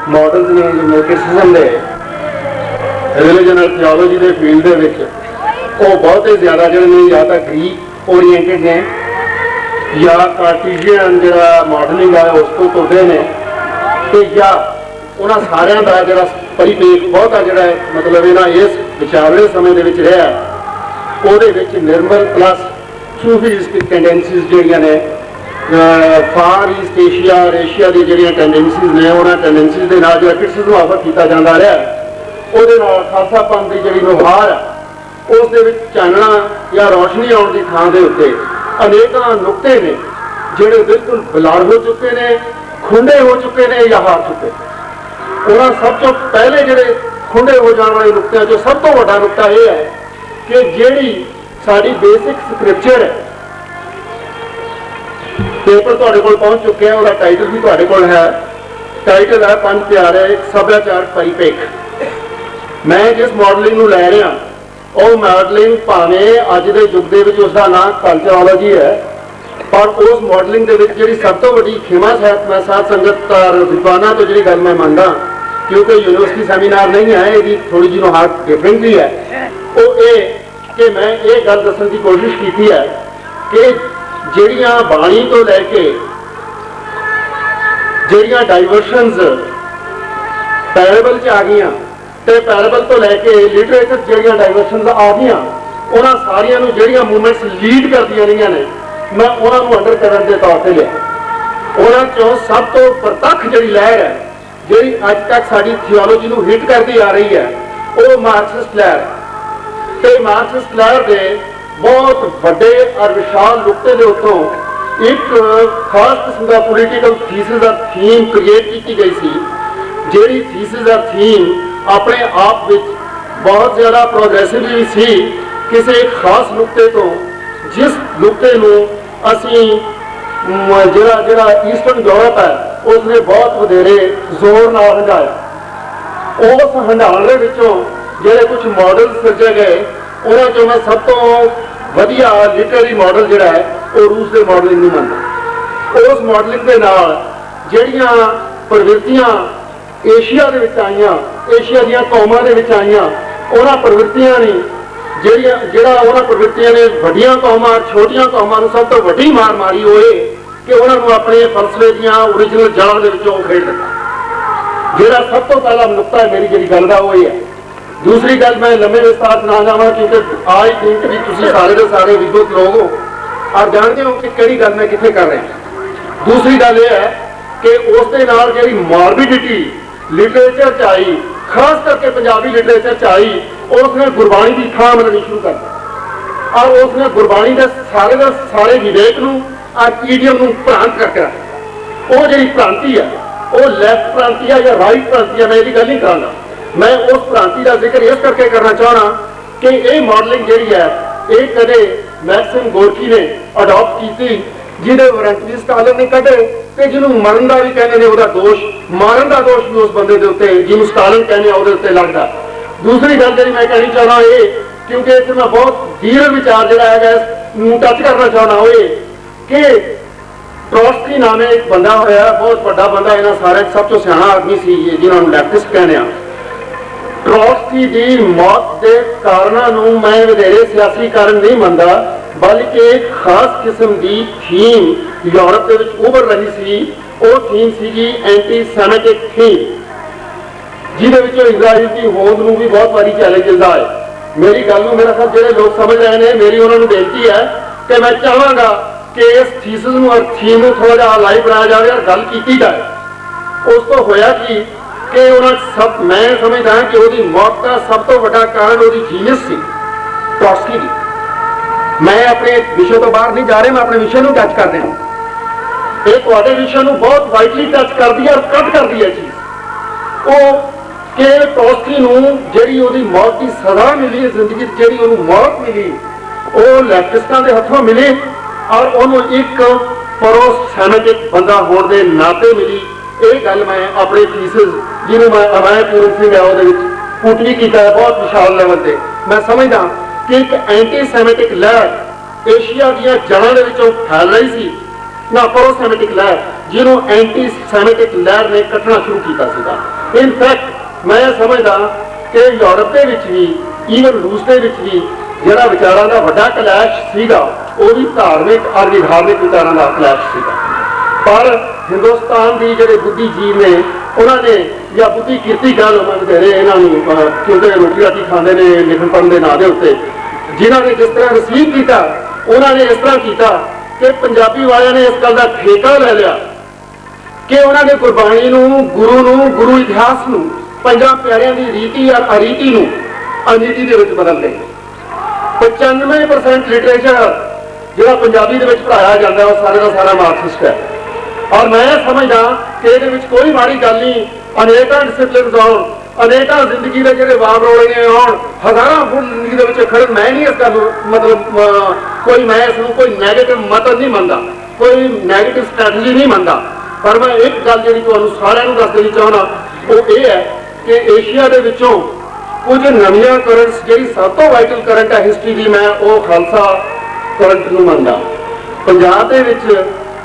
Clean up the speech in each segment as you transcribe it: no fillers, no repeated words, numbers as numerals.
Models ने जिन्हें criticism के रिलीजनल थियोलॉजी के फील्ड बहुत ही ज़्यादा जो ने या तो ग्रीक ओरीएंटेड ने या कार्टीजियन जो मॉडलिंग है उस तो तुरते हैं तो या उन्होंने सारिया का जो परिपेख बहुत आ जोड़ा मतलब इन्होंने इस विचारले समय के रहा वो निर्मल प्लस सूफिस्टिक टेंडेंसीज जोड़िया ने फार ईस्ट एशिया और एशिया की जो टेंडेंसीज ने उन्होंने टेंडेंसीज के नाल जो क्रिटिसिज्म ऑफर किया जाता रहा वो खालसापन की जी नुहार है उस चानना या रोशनी आने की थां के उत्ते अनेक नुकते ने जोड़े बिल्कुल बलार हो चुके हैं, खुंडे हो चुके हैं या हार चुके हैं। उन्होंने सब तो पहले जोड़े खुंडे हो जाने वाले नुकतियों चो सब तो बड़ा नुकता यह है कि जिहड़ी साडी बेसिक स्क्रिप्चर है पेपर तुहाडे कोल पहुंच चुके हैं, उसका टाइटल भी तुहाडे कोल है। टाइटल है पंज प्यारे एक सभ्याचार परिपेख। मैं जिस मॉडलिंग नूं लै रहा वो मॉडलिंग भावें अज के युग के उसका नाम कल्चरोलॉजी है, पर उस मॉडलिंग के जी सब तो वड्डी खेमा साहब मैं साध संगत और विद्वानों तो जी गल मैं मानदा क्योंकि यूनिवर्सिटी सैमीनार नहीं है, ये थोड़ी जी हार्ट डिफरेंट भी है। वो ये कि मैं ये गल दसन की कोशिश की है कि ਜਿਹੜੀਆਂ ਬਾਣੀ तो लैके ਜਿਹੜੀਆਂ डाइवर्शनस पैराबल च आ गई तो पैराबल तो लैके लिटरेचर ਜਿਹੜੀਆਂ डाइवर्शनस आ गई उन्होंने सारिया ਜਿਹੜੀਆਂ मूवमेंट्स लीड करदियां रਹੀਆਂ ने मैं उन्होंने अंडर करंट के तौर पर लिया। उन्होंने चों सब तो प्रतख जी लहर है जी अज तक साड़ी थियोलॉजी को हिट करती आ रही है वो मार्क्सिस्ट लहर है। तो मार्क्सिस्ट लहर के बहुत बड़े और विशाल नुकते के उत्तों एक खास किस्म का पोलीटिकल थीसिस और थीम क्रिएट की गई सी जी थीसिस और थीम अपने आप में बहुत ज़्यादा प्रोग्रेसिव भी सी किसी खास नुकते तो जिस नुकते को असी जरा ईस्टर्न यूरोप है उसने बहुत वधेरे जोर नाल हंडाया। उस हंडाने जोड़े कुछ मॉडल सिरजे गए उन्होंने चो मैं सब तो वधिया लिटरेरी मॉडल जोड़ा है वो रूस के मॉडलिंग नहीं मनता। उस मॉडलिंग के नाल जिहड़ियां प्रवृत्तियां एशिया के आईयां एशिया दी कौमां दे विच आईयां उन्हां प्रवृत्तियां ने जिहड़ा उन्हां प्रवृत्तियां ने वड्डियां कौमां छोटियां कौमां नूं सब तो वड्डी मार मारी होए कि उन्हां नूं अपने फलसफे दीयां ओरिजिनल जड़ां दे विचों खेड़ दित्ता। जिहड़ा सब तो पहला नुकता है मेरी जिहड़ी गल दा वो ये है। दूसरी गल मैं लंबे विस्तार ना जावा क्योंकि आई थिंक भी तुसीं सारे के सारे विद्वत लोग हो और जानते हो कि किहड़ी गल मैं कित्थे कर रहा। दूसरी गल यह है कि उस दे नाल जिहड़ी मॉर्बिडिटी लिटरेचर च आई खास करके पंजाबी लिटरेचर च आई उसने गुरबाणी की थां मिलनी शुरू कर दी और उसने गुरबाणी के सारे विवेक नूं और ईडियम नूं भ्रांत करके रखा। वो जिहड़ी भ्रांति है वो लैफ्ट भ्रांति है या राइट भ्रांति है मैं इसकी गल नहीं करांगा। मैं उस भ्रांति का जिक्र इस करके करना चाहना कि ये मॉडलिंग जी है ये कदे मैक्सिम गोरकी ने अडॉप्ट की जिन्हें वारंटी स्टालिन ने कढ़े तो जिन्होंने मरण का भी कहने ने वह दोष मारन का दोष भी उस बंदे के उत्ते जिन्होंने स्टालिन कहने वो उत्ते लगता। दूसरी गल जी मैं कहनी चाहना ये क्योंकि इस मैं बहुत दीर्घ विचार जोड़ा है टच करना चाहना वो ये कि ट्रॉट्स्की नामे एक बंदा होया बहुत बड़ा बंदा इन्होंने सारे सब तो सियाना आदमी सी जिन्होंने लैफ्टिस्ट कहने। ट्रॉट्स्की की मौत के कारणों मैं वधेरे सियासी कारण नहीं मनता बल्कि एक खास किस्म की थीम यूरोप के उभर रही सी वो थीम सी एंटी सैमेटिक थीम जिहदे इजराइल की होंद में भी बहुत बारी चैलेंज मिलता है। मेरी गल मेरा ख्याल जो लोग समझ रहे हैं मेरी उन्होंने बेनती है कि मैं चाहांगा कि इस थीसिस और थीम को थोड़ा जहा लाइव बनाया जाए और गल की जाए। उस तो होया कि सब मैं समझदा कि वो मौत का सब तो बड़ा कारण वो जीनियस सी ट्रॉट्स्की की। मैं अपने विषय तो बाहर नहीं जा रहा मैं अपने विषय को टच कर रहा ये थोड़े विषय को बहुत वाइटली टच कर दी और कट कर दी है चीज वो कि ट्रॉट्स्की जी वो मौत की सजा मिली जिंदगी जी मौत मिली वो लैफ्टिस्टां के हथों मिली और उन्होंने एक प्रो सैमेटिक बंदा होने के नाते मिली। ये गल मैं अपने थीसिस जिन्होंने मैं अमय पूरन सिंह है वो पुट भी किया है बहुत विशाल लैवल पर। मैं समझदा कि एक एंटी सैमेटिक लहर एशिया दी जड़ों के फैल रही सी ना प्रो सैमेटिक लहर जिन्होंने एंटी सैमेटिक लहर ने कटना शुरू किया। ਇਨਫੈਕਟ ਮੈਂ ਸਮਝਦਾ ਕਿ ਯੂਰਪ ਦੇ ਵਿੱਚ ਵੀ, ਈਵਨ ਰੂਸ ਦੇ ਵਿੱਚ ਵੀ ਜਿਹੜਾ ਵਿਚਾਰਾਂ ਦਾ ਵੱਡਾ ਕਲੈਸ਼ ਸੀਗਾ ਉਹ ਵੀ ਧਾਰਮਿਕ ਔਰ ਵਿਧਾਰਮਿਕ ਵਿਚਾਰਾਂ ਦਾ ਕਲੈਸ਼ ਸੀਗਾ। ਪਰ ਹਿੰਦੁਸਤਾਨ ਦੀ ਜਿਹੜੇ ਬੁੱਧੀਜੀਵ ਨੇ ਉਹਨਾਂ ਨੇ, ਜਾਂ ਬੁੱਧੀ ਕੀਰਤੀ ਕਹਿ ਲਓ, ਮੈਂ ਵਧੇਰੇ ਇਹਨਾਂ ਨੂੰ ਕਿਉਂਕਿ ਰੋਟੀ ਰਾਟੀ ਖਾਂਦੇ ਨੇ ਲਿਖਣ ਪੜ੍ਹਨ ਦੇ ਨਾਂ ਦੇ ਉੱਤੇ, ਜਿਨ੍ਹਾਂ ਨੇ ਜਿਸ ਤਰ੍ਹਾਂ ਰਿਸੀਵ ਕੀਤਾ ਉਹਨਾਂ ਨੇ ਇਸ ਤਰ੍ਹਾਂ ਕੀਤਾ ਕਿ ਪੰਜਾਬੀ ਵਾਲਿਆਂ ਨੇ ਇਸ ਗੱਲ ਦਾ ਠੇਕਾ ਲੈ ਲਿਆ ਕਿ ਉਹਨਾਂ ਨੇ ਗੁਰਬਾਣੀ ਨੂੰ, ਗੁਰੂ ਇਤਿਹਾਸ ਨੂੰ, ਪੰਜਾਂ ਪਿਆਰਿਆਂ ਦੀ ਰੀਤੀ ਔਰ ਅਰੀਤੀ ਨੂੰ ਅਨੀਤੀ ਦੇ ਵਿੱਚ ਬਦਲ ਦੇ। 95% ਲਿਟਰੇਚਰ ਜਿਹੜਾ ਪੰਜਾਬੀ ਦੇ ਵਿੱਚ ਪੜ੍ਹਾਇਆ ਜਾਂਦਾ ਉਹ ਸਾਰੇ ਦਾ ਸਾਰਾ ਮਾਰਕਸਿਸਟ ਹੈ। ਔਰ ਮੈਂ ਸਮਝਦਾ ਕਿ ਇਹਦੇ ਵਿੱਚ ਕੋਈ ਮਾੜੀ ਗੱਲ ਨਹੀਂ। ਅਨੇਕਾਂ ਡਿਸਿਪਲਿਨਸ ਆਉਣ, ਅਨੇਕਾਂ ਜ਼ਿੰਦਗੀ ਦੇ ਜਿਹੜੇ ਵਾਰ ਰੋਲੇ ਆਉਣ, ਹਜ਼ਾਰਾਂ ਫੁੱਟ ਜ਼ਿੰਦਗੀ ਦੇ ਵਿੱਚ ਖੜਨ, ਮੈਂ ਨਹੀਂ ਇਸ ਗੱਲ ਨੂੰ ਮਤਲਬ ਕੋਈ ਮੈਂ ਇਸ ਨੂੰ ਕੋਈ ਨੈਗੇਟਿਵ ਮਤਲਬ ਨਹੀਂ ਮੰਨਦਾ, ਕੋਈ ਨੈਗੇਟਿਵ ਸਟ੍ਰੈਟਜੀ ਨਹੀਂ ਮੰਨਦਾ। ਪਰ ਮੈਂ ਇੱਕ ਗੱਲ ਜਿਹੜੀ ਤੁਹਾਨੂੰ ਸਾਰਿਆਂ ਨੂੰ ਦੱਸ ਦੇਣੀ ਚਾਹੁੰਦਾ ਉਹ ਇਹ ਹੈ ਕਿ ਏਸ਼ੀਆ ਦੇ ਵਿੱਚੋਂ ਕੁਝ ਨਵੀਆਂ ਕਰੰਟਸ, ਜਿਹੜੀ ਸਭ ਤੋਂ ਵਾਈਟਲ ਕਰੰਟ ਹੈ ਹਿਸਟਰੀ ਦੀ, ਮੈਂ ਉਹ ਖਾਲਸਾ ਕਰੰਟ ਨੂੰ ਮੰਨਦਾ। ਪੰਜਾਬ ਦੇ ਵਿੱਚ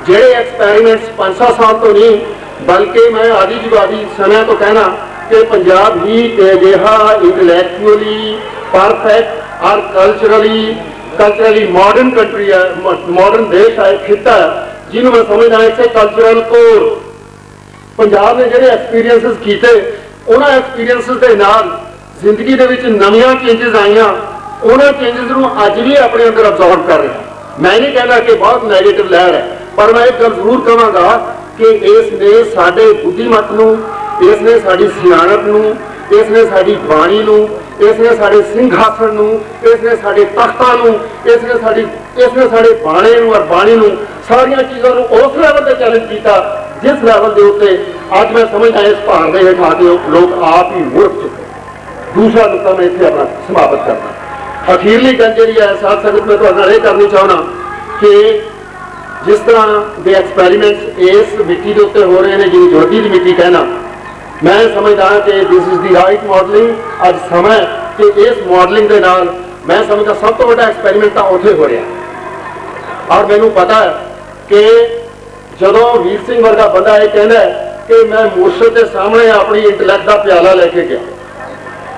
ਜਿਹੜੇ ਐਕਸਪੈਰੀਮੈਂਟਸ 500 ਸਾਲ ਤੋਂ ਨਹੀਂ ਬਲਕਿ ਮੈਂ ਆਦੀ ਜੁਗਾਦੀ ਸਮਿਆਂ ਤੋਂ ਕਹਿਣਾ ਕਿ ਪੰਜਾਬ ਹੀ ਅਜਿਹਾ ਇੰਟਲੈਕਚੁਅਲੀ ਪਰਫੈਕਟ ਔਰ ਕਲਚਰਲੀ ਮਾਡਰਨ ਕੰਟਰੀ ਹੈ, ਮਾਡਰਨ ਦੇਸ਼ ਹੈ, ਖਿੱਤਾ ਹੈ, ਜਿਹਨੂੰ ਮੈਂ ਸਮਝਦਾ ਇਸੇ ਕਲਚਰਲ ਕੋਰ ਪੰਜਾਬ ਨੇ ਜਿਹੜੇ ਐਕਸਪੀਰੀਐਂਸਿਸ ਕੀਤੇ, ਉਹਨਾਂ ਐਕਸਪੀਰੀਐਂਸਿਸ ਦੇ ਨਾਲ ਜ਼ਿੰਦਗੀ ਦੇ ਵਿੱਚ ਨਵੀਆਂ ਚੇਂਜਸ ਆਈਆਂ, ਉਹਨਾਂ ਚੇਂਜਸ ਨੂੰ ਅੱਜ ਵੀ ਆਪਣੇ ਅੰਦਰ ਅਬਜ਼ੌਰਬ ਕਰ ਰਿਹਾ। ਮੈਂ ਨਹੀਂ ਕਹਿੰਦਾ ਕਿ ਬਹੁਤ ਨੈਗੇਟਿਵ ਲਹਿਰ ਹੈ, ਪਰ ਮੈਂ ਇੱਕ ਗੱਲ ਜ਼ਰੂਰ ਕਹਾਂਗਾ ਕਿ ਇਸ ਨੇ ਸਾਡੇ ਬੁੱਧੀਮਤ ਨੂੰ, ਇਸ ਨੇ ਸਾਡੀ ਸਿਆਣਪ ਨੂੰ, ਇਸ ਨੇ ਸਾਡੀ ਬਾਣੀ ਨੂੰ, ਇਸ ਨੇ ਸਾਡੇ ਸਿੰਘਾਸਣ ਨੂੰ, ਇਸ ਨੇ ਸਾਡੇ ਤਖਤਾਂ ਨੂੰ, ਇਸ ਨੇ ਸਾਡੇ ਬਾਣੇ ਨੂੰ ਔਰ ਬਾਣੀ ਨੂੰ, ਸਾਰੀਆਂ ਚੀਜ਼ਾਂ ਨੂੰ ਉਸ ਲੈਵਲ ਤੇ ਚੈਲੰਜ ਕੀਤਾ ਜਿਸ ਲੈਵਲ ਦੇ ਉੱਤੇ ਅੱਜ ਮੈਂ ਸਮਝਦਾ ਇਸ ਭਾਰ ਦੇ ਹੇਠ ਆ ਕੇ ਲੋਕ ਆਪ ਹੀ ਮੁਰਖ ਚੁੱਕੇ। ਦੂਸਰਾ ਨੁਕਤਾ ਮੈਂ ਇੱਥੇ ਆਪਣਾ ਸਮਾਪਤ ਕਰਦਾ। ਅਖੀਰਲੀ ਗੱਲ ਜਿਹੜੀ ਹੈ ਸਾਧ ਸੰਗਤ ਮੈਂ ਤੁਹਾਡੇ ਨਾਲ ਇਹ ਕਰਨੀ ਚਾਹੁੰਦਾ ਕਿ ਜਿਸ ਤਰ੍ਹਾਂ ਦੇ ਐਕਸਪੈਰੀਮੈਂਟਸ ਇਸ ਮਿੱਟੀ ਦੇ ਉੱਤੇ ਹੋ ਰਹੇ ਨੇ, ਜਿਹਨੂੰ ਜੋਤੀ ਦੀ ਮਿੱਟੀ ਕਹਿਣਾ, ਮੈਂ ਸਮਝਦਾ ਕਿ this is the right modelling. ਅੱਜ ਸਮਾਂ ਕਿ ਇਸ ਮਾਡਲਿੰਗ ਦੇ ਨਾਲ ਮੈਂ ਸਮਝਦਾ ਸਭ ਤੋਂ ਵੱਡਾ ਐਕਸਪੈਰੀਮੈਂਟ ਤਾਂ ਉੱਥੇ ਹੋ ਰਿਹਾ। ਔਰ ਮੈਨੂੰ ਪਤਾ ਹੈ ਕਿ ਜਦੋਂ ਵੀਰ ਸਿੰਘ ਵਰਗਾ ਬੰਦਾ ਇਹ ਕਹਿੰਦਾ ਕਿ ਮੈਂ ਮੁਰਸ਼ਦ ਦੇ ਸਾਹਮਣੇ ਆਪਣੀ ਇੰਟਲੈਕਟ ਦਾ ਪਿਆਲਾ ਲੈ ਕੇ ਗਿਆ,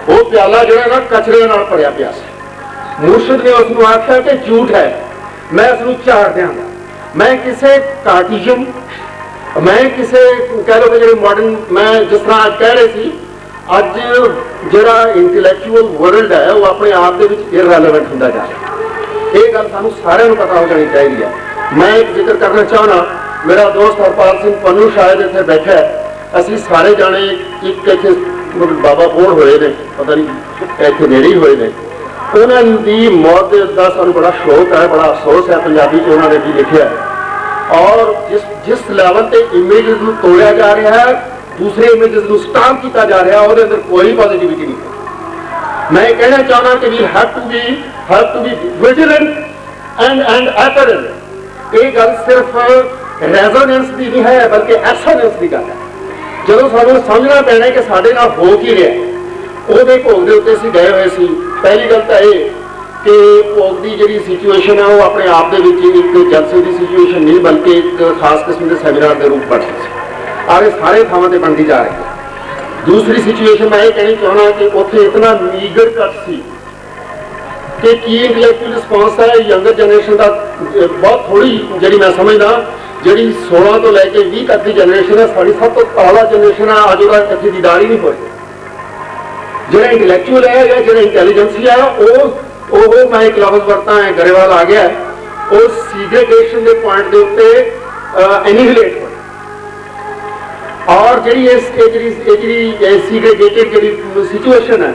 ਉਹ ਪਿਆਲਾ ਜਿਹੜਾ ਨਾ ਕਚਰੇ ਨਾਲ ਭਰਿਆ ਪਿਆ ਸੀ। ਮੁਰਸ਼ਦ ਨੇ ਉਸ ਨੂੰ ਆਖਿਆ ਕਿ ਝੂਠ ਹੈ, ਮੈਂ ਇਸ ਨੂੰ ਝਾੜ ਦਿਆਂਗਾ। ਮੈਂ ਕਿਸੇ ਕਾਰਟੀਜ਼ਮ, ਮੈਂ ਕਿਸੇ ਕਹਿ ਲਓ ਕਿ ਜਿਹੜੇ ਮਾਡਰਨ, ਮੈਂ ਜਿਸ ਤਰ੍ਹਾਂ ਅੱਜ ਕਹਿ ਰਹੇ ਸੀ, ਅੱਜ ਜਿਹੜਾ ਇੰਟੈਲੈਕਚੁਅਲ ਵਰਲਡ ਹੈ ਉਹ ਆਪਣੇ ਆਪ ਦੇ ਵਿੱਚ ਇਰਰੈਲੇਵੈਂਟ ਹੁੰਦਾ ਜਾ ਰਿਹਾ। ਇਹ ਗੱਲ ਸਾਨੂੰ ਸਾਰਿਆਂ ਨੂੰ ਪਤਾ ਹੋ ਜਾਣੀ ਚਾਹੀਦੀ ਹੈ। ਮੈਂ ਇੱਕ ਜ਼ਿਕਰ ਕਰਨਾ ਚਾਹੁੰਦਾ, ਮੇਰਾ ਦੋਸਤ ਹਰਪਾਲ ਸਿੰਘ ਪੰਨੂ ਸ਼ਾਇਦ ਇੱਥੇ ਬੈਠਾ ਹੈ, ਅਸੀਂ ਸਾਰੇ ਜਾਣੇ ਇੱਕ ਇੱਥੇ ਬਾਬਾ ਬੋੜ ਹੋਏ ਨੇ, ਪਤਾ ਨਹੀਂ ਇੱਥੇ ਨੇੜੇ ਹੀ ਹੋਏ ਨੇ, ਉਹਨਾਂ ਦੀ ਮੌਤ ਦਾ ਸਾਨੂੰ ਬੜਾ ਸ਼ੌਕ ਹੈ, ਬੜਾ ਅਫਸੋਸ ਹੈ। ਪੰਜਾਬੀ 'ਚ ਉਹਨਾਂ ਨੇ ਵੀ ਲਿਖਿਆ ਔਰ ਜਿਸ ਲੈਵਲ ਤੇ ਇਮੇਜਸ ਨੂੰ ਤੋੜਿਆ ਜਾ ਰਿਹਾ ਹੈ, ਦੂਸਰੇ ਇਮੇਜਸ ਨੂੰ ਸਟਾਂਪ ਕੀਤਾ ਜਾ ਰਿਹਾ, ਉਹਦੇ ਅੰਦਰ ਕੋਈ ਪੋਜ਼ਿਟਿਵਿਟੀ ਨਹੀਂ। ਮੈਂ ਇਹ ਕਹਿਣਾ ਚਾਹੁੰਦਾ ਕਿ we have to be vigilant and apparent. ਇਹ ਗੱਲ ਸਿਰਫ ਰੈਜ਼ੋਨੈਂਸ ਦੀ ਨਹੀਂ ਹੈ ਬਲਕਿ ਐਸੋਨੈਂਸ ਦੀ ਗੱਲ ਹੈ। ਜਦੋਂ ਸਾਨੂੰ ਸਮਝਣਾ ਪੈਣਾ ਕਿ ਸਾਡੇ ਨਾਲ ਹੋ ਕੀ ਰਿਹਾ, ਉਹਦੇ ਭੋਗ ਦੇ ਉੱਤੇ ਅਸੀਂ ਗਏ ਹੋਏ ਸੀ। ਪਹਿਲੀ ਗੱਲ ਤਾਂ ਇਹ ਕਿ ਭੋਗ ਦੀ ਜਿਹੜੀ ਸਿਚੁਏਸ਼ਨ ਹੈ ਉਹ ਆਪਣੇ ਆਪ ਦੇ ਵਿੱਚ ਇੱਕ ਜਲਸੇ ਦੀ ਸਿਚੁਏਸ਼ਨ ਨਹੀਂ ਬਲਕਿ ਇੱਕ ਖਾਸ ਕਿਸਮ ਦੇ ਸੈਮੀਨਾਰ ਦੇ ਰੂਪ ਬਣ ਰਹੀ ਸੀ, ਔਰ ਇਹ ਸਾਰੇ ਥਾਵਾਂ ਤੇ ਬਣਦੀ ਜਾ ਰਹੀ ਹੈ। ਦੂਸਰੀ ਸਿਚੁਏਸ਼ਨ ਮੈਂ ਇਹ ਕਹਿਣੀ ਚਾਹੁੰਦਾ ਕਿ ਉੱਥੇ ਇਤਨਾ ਨੀਗਰ ਕੱਟ ਸੀ ਕਿ ਕੀ ਇੰਟੈਲੈਕਚੁਅਲ ਰਿਸਪੌਂਸ ਹੈ ਯੰਗਰ ਜਨਰੇਸ਼ਨ ਦਾ ਬਹੁਤ ਥੋੜੀ, ਜਿਹੜੀ ਮੈਂ ਸਮਝਦਾ ਜਿਹੜੀ 16 ਤੋਂ ਲੈ ਕੇ 20 ਤੱਕ ਦੀ ਜਨਰੇਸ਼ਨ ਹੈ, ਸਾਡੀ ਸਭ ਤੋਂ ਤਾਜ਼ਾ ਜਨਰੇਸ਼ਨ ਹੈ, ਅੱਜ ਉਹਦਾ ਇੱਥੇ ਦੀਦਾਰ ਹੀ ਨਹੀਂ ਹੋਇਆ। ਜਿਹੜਾ ਇੰਟੈਲੈਕਚੁਅਲ ਹੈ ਜਾਂ ਜਿਹੜਾ ਇੰਟੈਲੀਜੈਂਸੀ ਹੈ ਉਹ ਮੈਂ ਇੱਕ ਲਫ਼ਜ਼ ਵਰਤਾਂ ਹੈ, ਗਰੇਵਾਲ ਆ ਗਿਆ, ਉਹ ਸੀਗਰੇਗੇਸ਼ਨ ਦੇ ਪੁਆਇੰਟ ਦੇ ਉੱਤੇ ਐਨੀਹਿਲੇਟ ਹੋਇਆ। ਔਰ ਜਿਹੜੀ ਜਿਹੜੀ ਸੀਗਰੇਗੇਟਡ ਜਿਹੜੀ ਸਿਚੁਏਸ਼ਨ ਹੈ,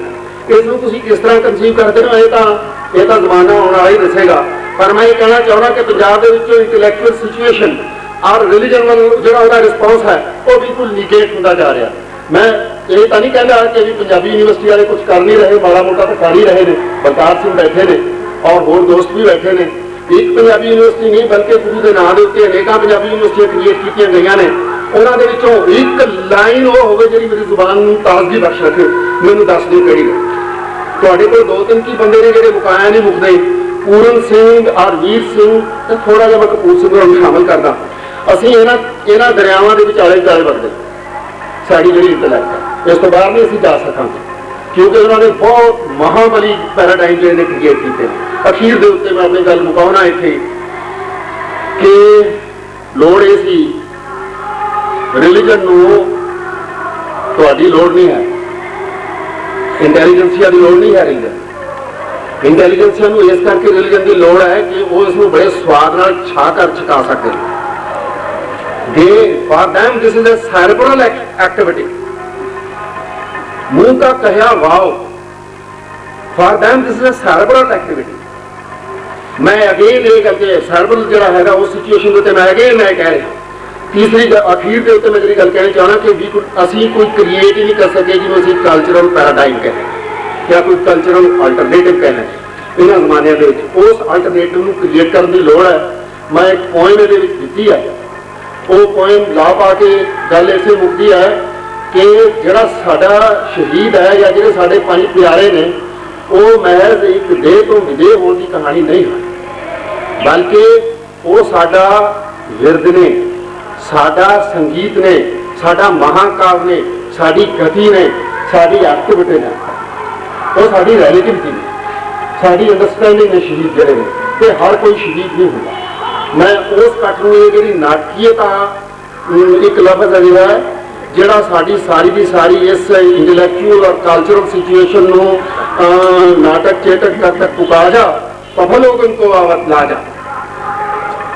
ਇਸ ਨੂੰ ਤੁਸੀਂ ਕਿਸ ਤਰ੍ਹਾਂ ਕੰਸੀਵ ਕਰਦੇ ਹੋ ਇਹ ਤਾਂ ਜ਼ਮਾਨਾ ਆਉਣ ਵਾਲਾ ਹੀ ਦੱਸੇਗਾ। ਪਰ ਮੈਂ ਇਹ ਕਹਿਣਾ ਚਾਹੁੰਦਾ ਕਿ ਪੰਜਾਬ ਦੇ ਵਿੱਚੋਂ ਇੰਟੈਲੈਕਚੁਅਲ ਸਿਚੁਏਸ਼ਨ ਔਰ ਰਿਲੀਜਨ ਵੱਲ ਜਿਹੜਾ ਉਹਦਾ ਰਿਸਪੌਂਸ ਹੈ ਉਹ ਬਿਲਕੁਲ ਨੀਗੇਟ ਹੁੰਦਾ ਜਾ ਰਿਹਾ। ਮੈਂ ਇਹ ਤਾਂ ਨਹੀਂ ਕਹਿੰਦਾ ਕਿ ਵੀ ਪੰਜਾਬੀ ਯੂਨੀਵਰਸਿਟੀ ਵਾਲੇ ਕੁਝ ਕਰ ਨਹੀਂ ਰਹੇ, ਮਾੜਾ ਮੋਟਾ ਤਾਂ ਕਰ ਹੀ ਰਹੇ ਨੇ। ਬਲਕਾਰ ਸਿੰਘ ਬੈਠੇ ਨੇ ਔਰ ਹੋਰ ਦੋਸਤ ਵੀ ਬੈਠੇ ਨੇ। ਇੱਕ ਪੰਜਾਬੀ ਯੂਨੀਵਰਸਿਟੀ ਨਹੀਂ ਬਲਕਿ ਗੁਰੂ ਦੇ ਨਾਂ ਦੇ ਉੱਤੇ ਅਨੇਕਾਂ ਪੰਜਾਬੀ ਯੂਨੀਵਰਸਿਟੀਆਂ ਕ੍ਰੀਏਟ ਕੀਤੀਆਂ ਗਈਆਂ ਨੇ। ਉਹਨਾਂ ਦੇ ਵਿੱਚੋਂ ਇੱਕ ਲਾਈਨ ਉਹ ਹੋਵੇ ਜਿਹੜੀ ਮੇਰੀ ਜ਼ੁਬਾਨ ਨੂੰ ਤਾਜ਼ਗੀ ਬਖਸ਼ ਰੱਖੇ, ਮੈਨੂੰ ਦੱਸ ਦਿਓ ਕਿਹੜੀ ਹੈ। ਤੁਹਾਡੇ ਕੋਲ ਦੋ ਤਿੰਨ ਕੀ ਬੰਦੇ ਨੇ ਜਿਹੜੇ ਮੁਕਾਇਆ ਨਹੀਂ ਮੁਕਦੇ, ਪੂਰਨ ਸਿੰਘ ਔਰ ਵੀਰ ਸਿੰਘ ਤੇ ਥੋੜਾ ਜਿਹਾ ਮੈਂ ਕਪੂਰ ਸਿੰਘ ਨੂੰ ਸ਼ਾਮਲ ਕਰਦਾ। ਅਸੀਂ ਇਹਨਾਂ ਦਰਿਆਵਾਂ ਦੇ ਵਿਚਾਲੇ ਚਾਲੇ ਵਗਦੇ, ਸਾਡੀ ਜਿਹੜੀ ਇੰਟੈਲੈਕਟ ਹੈ इस तो बाहर नहीं असीं जा सकांगे, क्योंकि उन्होंने बहुत महाबली पैराडाइम जिहड़े क्रिएट कीते। अखीर दे उत्ते मैं अपनी गल मुकाउणा इत्थे कि लोड़ ये सी रिलीजन नूं तुहाडी लोड़ नहीं है, इंटैलीजेंसिया की लोड़ नहीं है। रिलीजन इंटैलीजेंसिया नूं इस करके रिलीजन की लोड़ है कि वो इसनूं बड़े स्वाद नाल छा कर छका सकते हैं। For them this is a cerebral activity. मुंह का कहा wow, for them this is a cerebral activity. मैं अगेन ये करके सेरेब्रल जिहड़ा हैगा उस सिचुएशन के उत्ते मैं अगेन मैं कह रहा। तीसरी अखीर के उत्ते मैं जी गल कहना चाहना कि असी कोई क्रिएट ही नहीं कर सके जिन्होंने असीं कल्चरल पैराडाइम कहें या कोई कल्चरल अल्टरनेटिव कहें। इन्हां जमानिਆਂ ਦੇ ਵਿੱਚ उस अल्टरनेटिव ਨੂੰ क्रिएट करने की लोड़ है। मैं एक पोएम ਇਹਦੇ ਵਿੱਚ ਦਿੱਤੀ है, वो पोएम ला पा के गल इसे मुकती है कि जिहड़ा साडा शहीद है या जिहड़े साडे पंज प्यारे ने वो महज एक देह तो विदेह होने की कहानी नहीं है, बल्कि वो साडा विरद ने, साडा संगीत ने, साडा महाकाव्य ने, साडी गति ने, साडी एक्टिविटी ने, वो साडी रिलेटिविटी ने, साडी अंडरस्टैंडिंग ने शहीद जिहड़े ने। ते हर कोई शहीद नहीं होता। मैं उस कट नूं ये जिहड़ी नाटकीयता एक लफ्ज़ है जिहड़ा जिहड़ा साडी सारी की सारी इस इंटलैक्चुअल और कल्चरल सिचुएशन नूं नाटक चेटक तक पुका जा, पफलोगन को आवत ला जा।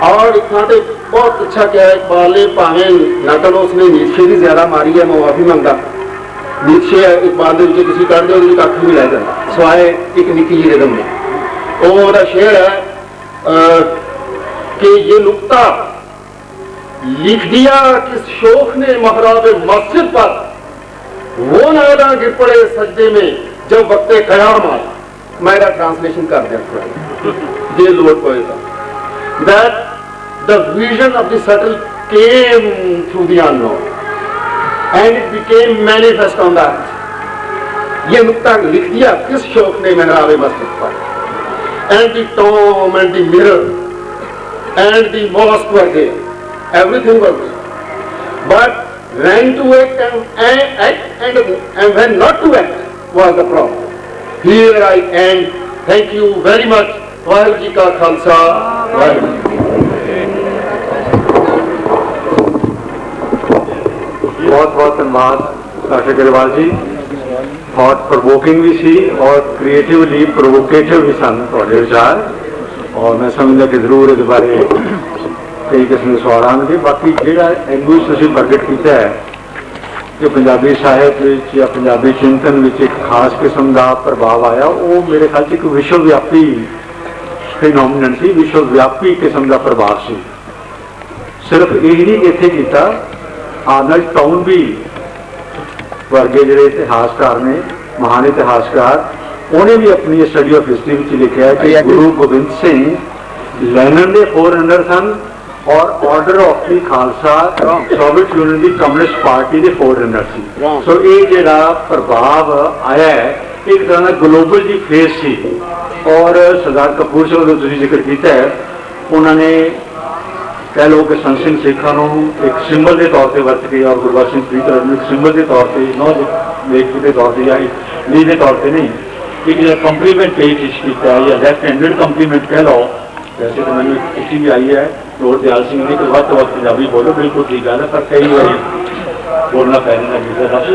और इतना तो बहुत अच्छा क्या है इकबाल ने, भावें नकल उसने नीचे की ज्यादा मारी है, मैं माफी मंगता। नीचे इकबाल के किसी कर दो कख भी लै जाता सवाए एक निकी जी रिदम में। वो शेर है कि ये नुक्ता लिख दिया किस शोख ने महराब मस्जिद पर, वो नादा गिर पड़े सजदे में जब वक्ते कयाम आया। मेरा ट्रांसलेशन कर दिया ये load पोएगा that the vision of the subtle came through the unknown and it became manifest on that। ये नुक्ता लिख दिया किस शौक ने महराब मस्जिद पर, and the tomb and the mirror and the mosque were there, everything was there, but when to act and when not to act was the problem। Here I end, thank you very much। Waheguru ji का खालसा, वाहिगुरू। बहुत बहुत धन्यवाद doctor Grewal जी। बहुत provoking भी सी और creatively provocative भी सन तुहाडे विचार, और मैं समझदा कि जरूर इस बारे कई किस्म के सवाल आएंगे। बाकी जिहड़ा एंगल तुसीं प्रगट किया है कि पंजाबी साहित्य या पंजाबी चिंतन में एक खास किस्म का प्रभाव आया, वो मेरे ख्याल से एक विश्वव्यापी फिनोमिनन सी, विश्वव्यापी किस्म का प्रभाव सी। सिर्फ यही नहीं इत्थे कीता, आर्नल्ड टॉनबी वर्गे जिहड़े इतिहासकार ने, महान इतिहासकार, उन्हें भी अपनी स्टडी ऑफ हिस्टरी में लिखा है कि गुरु गोबिंद सिंह लैनन के फोरनर सन और order of the Khalsa Soviet union की कम्युनिस्ट पार्टी के फोरनर सी। सो ये जिहड़ा प्रभाव आया है एक तरह का ग्लोबल जी फेस सी। और सरदार कपूर सिंह का तुसीं जिक्र किया है, उन्होंने कह लो कि संत सिंह सिखा एक सिंबल के तौर पर वरत के और गुरबख्श सिंह प्रीतम एक सिंबल के तौर पर नौ लेख के तौर पर या लीड के तौर पर नहीं, एक कंप्लीमेंट पेश किया या लेफ्ट हैंडेड कंप्लीमेंट कह लो। वैसे तो मैंने चिट्ठी भी आई है लोर दयाल सिंह ने कि वक्त तो वक्त पंजाबी बोलो, बिल्कुल ठीक है, पर कई बार बोलना पैना लफ्ज।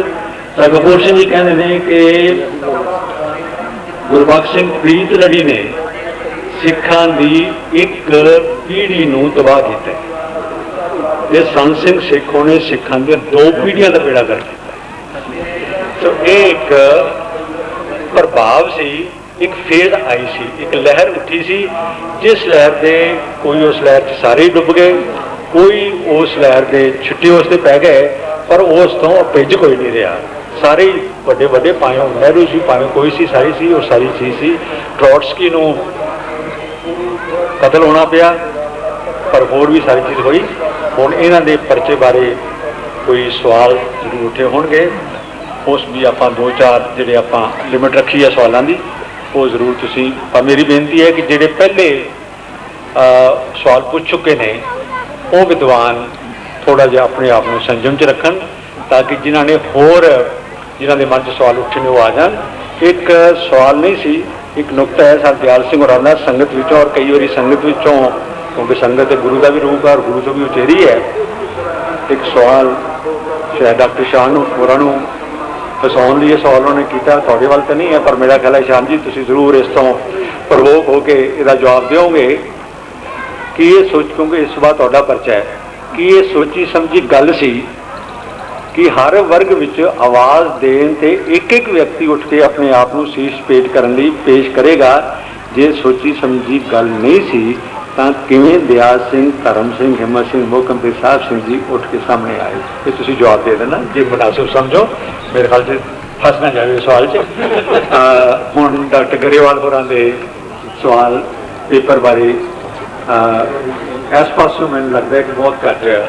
सर कपूर सिंह जी कहते हैं कि गुरबख्श सिंह प्रीतलड़ी ने सिखा की एक पीढ़ी नूं तबाह किया, संत सिंह सिखों ने सिखा दी दो पीढ़ियां का बेड़ा कर दिया। तो एक प्रभाव से एक फेज आई सी, एक लहर उठी सी, जिस लहर के कोई उस लहर सारे ही डुब गए, कोई उस लहर के छुट्टे उसते पै गए, पर उस तो पिज कोई नहीं रहा। सारे ही बड़े बड़े पायों नेहरू सी, पायों कोई सी, सारी सी और सारी चीज सी। ट्रॉट्सकी नूं कतल होना पिया, पर होर भी सारी चीज़ हुई। हुण इन्हां दे परचे बारे कोई सवाल जरूर उठे होणगे, उस भी आपां दो चार जिहड़े आपां लिमिट रखी है सवालों की, वो जरूर तुसीं। पर मेरी बेनती है कि जिहड़े पहले सवाल पूछ चुके ने वो विद्वान थोड़ा जिहा अपने आप को संयम च रखन, ताकि जिन्हां ने होर जिन्होंने मन च सवाल उठे ने वो आ जान। एक सवाल नहीं सी, एक नुकता है सर दयाल सिंह होरां दा संगत विचों, और कई बारी संगत विचों, क्योंकि संगत गुरु का भी रूप है और गुरु तो भी उचेरी है। एक सवाल शायद डॉक्टर शाह होरां नूं फसाउण लई सवाल उन्होंने किया, तुहाडे वाल तो नहीं है, पर मेरा ख्याल है शाम जी तुसीं जरूर इस तो प्रवोक होकर इसका जवाब दोगे कि ये सोच, क्योंकि इस बार तुहाडा परचा है, कि ये सोची समझी गल सी कि हर वर्ग विच आवाज़ देण ते एक एक व्यक्ति उठ के अपने आप को शीश पेश करने लई पेश करेगा। जे सोची समझी गल नहीं सी तां किवें दयाल सिंह, धर्म सिंह, हिम्मत सिंह, मोहकमप्रीत साहब सिंह जी उठ के सामने आए? ये तुसीं जवाब दे देना जे मुनासिब समझो, मेरे ख्याल से फस ना जाए सवाल च। हुण डॉक्टर गरेवाल होरां दे सवाल पेपर बारे इस पासों मैंने लगता है कि बहुत घट रहा।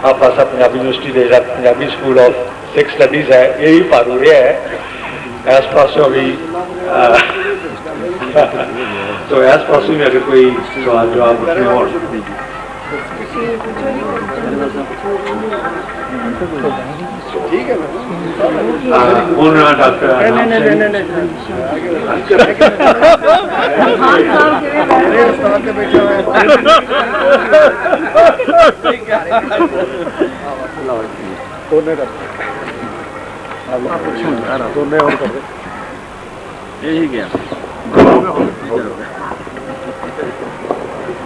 आप पासा पंजाबी यूनिवर्सिटी के जो Punjabi school of six studies है यही भारू रहा है। इस पासों भी तो इस पासों भी अगर कोई सवाल जवाब उठने हो ठीक है डॉक्टर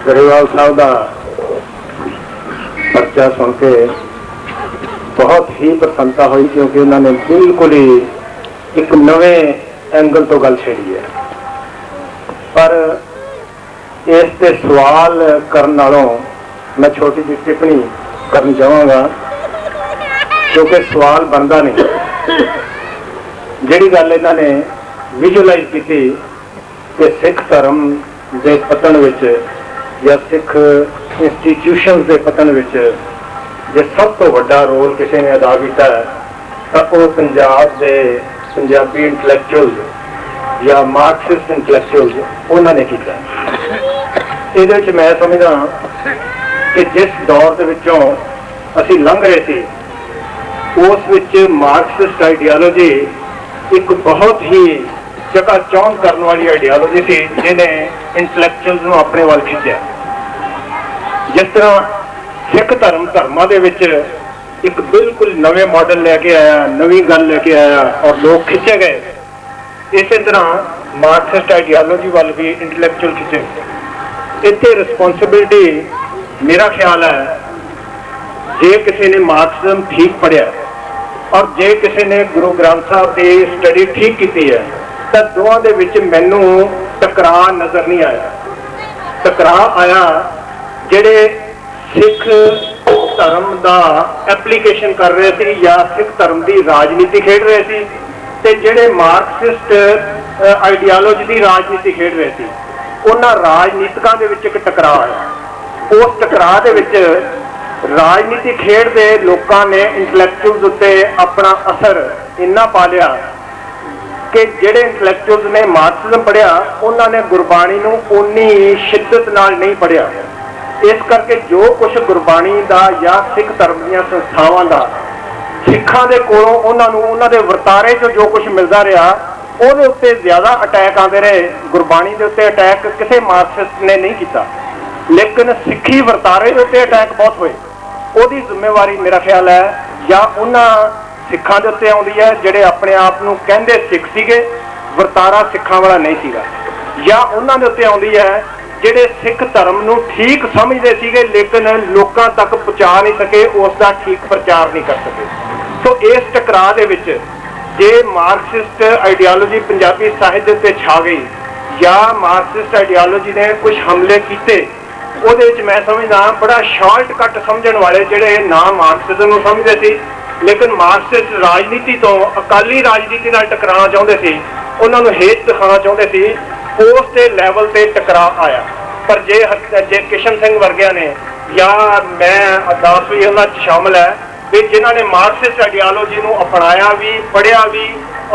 गरेवाल साहब का पर्चा सुन के बहुत ही प्रसन्नता हुई, क्योंकि उन्होंने बिल्कुल ही एक नवे एंगल तो गल छेड़ी है। पर इस ते सवाल करने नालों मैं छोटी जी टिप्पणी करनी चाहांगा, क्योंकि सवाल बनता नहीं। जिहड़ी गल इन्होंने विजुअलाइज की कि सिख धर्म के पतन विच या सिख इंस्टीट्यूशनस के पतन विच जे सब तो वड्डा रोल किसी ने अदा किया है तो वो पंजाब के पंजाबी इंटलैक्चुअल या मार्क्सिस्ट इंटलैक्चुअल उन्होंने किया। ये मैं समझदा कि जिस दौर के विचों असी लंघ रहे थे उस विच मार्क्सिस्ट आइडियालॉजी एक बहुत ही चकाचौंध करने वाली आइडियालॉजी थी जिन्हें इंटलैक्चुअल्स को अपने वाल खिंचा। जिस तरह सिख धर्मां दे विच एक बिल्कुल नवे मॉडल लेके आया, नवी गल लेके आया और लोग खिंचे गए। इस तरह मार्क्सिस्ट आइडियालॉजी वाल भी इंटलैक्चुअल खिंचे। इत्थे रिस्पोंसिबिलिटी मेरा ख्याल है जे किसी ने मार्क्सिज्म ठीक पढ़िया और जे किसी ने गुरु ग्रंथ साहब की स्टडी ठीक की है तो दोवां दे विच मैनू टकराव नज़र नहीं आया। टकराव आया जिहड़े सिख धर्म का एप्लीकेशन कर रहे थे या सिख धर्म की राजनीति खेड रहे थे, ते जिहड़े मार्क्सिस्ट आइडियालॉजी की राजनीति खेड रहे थे उन्हां राजनीतिकां दे विच एक टकराव आया। उस टकराव दे विच राजनीति खेडदे लोकां ने इंटलैक्चुअल्स उत्ते अपना असर इन्ना पा लिया कि जिहड़े इंटलैक्चुअल्स ने मार्क्सिज्म पढ़िया उन्होंने गुरबाणी नूं उन्नी शिद्दत नाल नहीं पढ़िया। इस करके जो कुछ गुरबाणी का या सिख धर्म दी संस्थावां का सिखां दे कोलों उन्हां दे वर्तारे चों जो कुछ मिलता रहा ਉਹਦੇ ਉੱਤੇ ज़्यादा अटैक आते रहे। गुरबाणी के उत्ते अटैक किसी मार्क्सिस्ट ने नहीं किया, लेकिन सिखी वर्तारे के उत्ते अटैक बहुत हुए। ਉਹਦੀ जिम्मेवारी मेरा ख्याल है या उन्हां सिखां दे उत्ते आउंदी है ਜਿਹੜੇ अपने आप ਨੂੰ ਕਹਿੰਦੇ सिख ਸੀਗੇ, वर्तारा सिखां वाला नहीं सीगा, या उन्हां दे उत्ते आउंदी है ਜਿਹੜੇ सिख धर्म ਨੂੰ ठीक समझते ਸੀਗੇ लेकिन लोगों तक पहुँचा नहीं सके, उसका ठीक प्रचार नहीं कर सके। तो इस टकराव ਦੇ ਵਿੱਚ जे मार्क्सिस्ट आइडियालॉजी पंजाबी साहित्य ते छा गई या मार्क्सिस्ट आइडियालॉजी ने कुछ हमले किए, ਉਹਦੇ ਵਿੱਚ मैं समझदा बड़ा शॉर्टकट समझण वाले ਜਿਹੜੇ ना मार्क्सिज्म ਨੂੰ समझते थे लेकिन मार्क्सिस्ट राजनीति तो अकाली राजनीति नाल टकराना चाहुंदे सी, उन्हां नूं हेठ दिखाना चाहुंदे सी, उस ते लैवल ते टकराव आया। पर जे किशन सिंह वर्गिया ने या मैं अरदास भी उन्हां च शामिल है भी जिन्हां ने मार्क्सिस्ट आइडियालॉजी नूं अपनाया भी, पढ़िया भी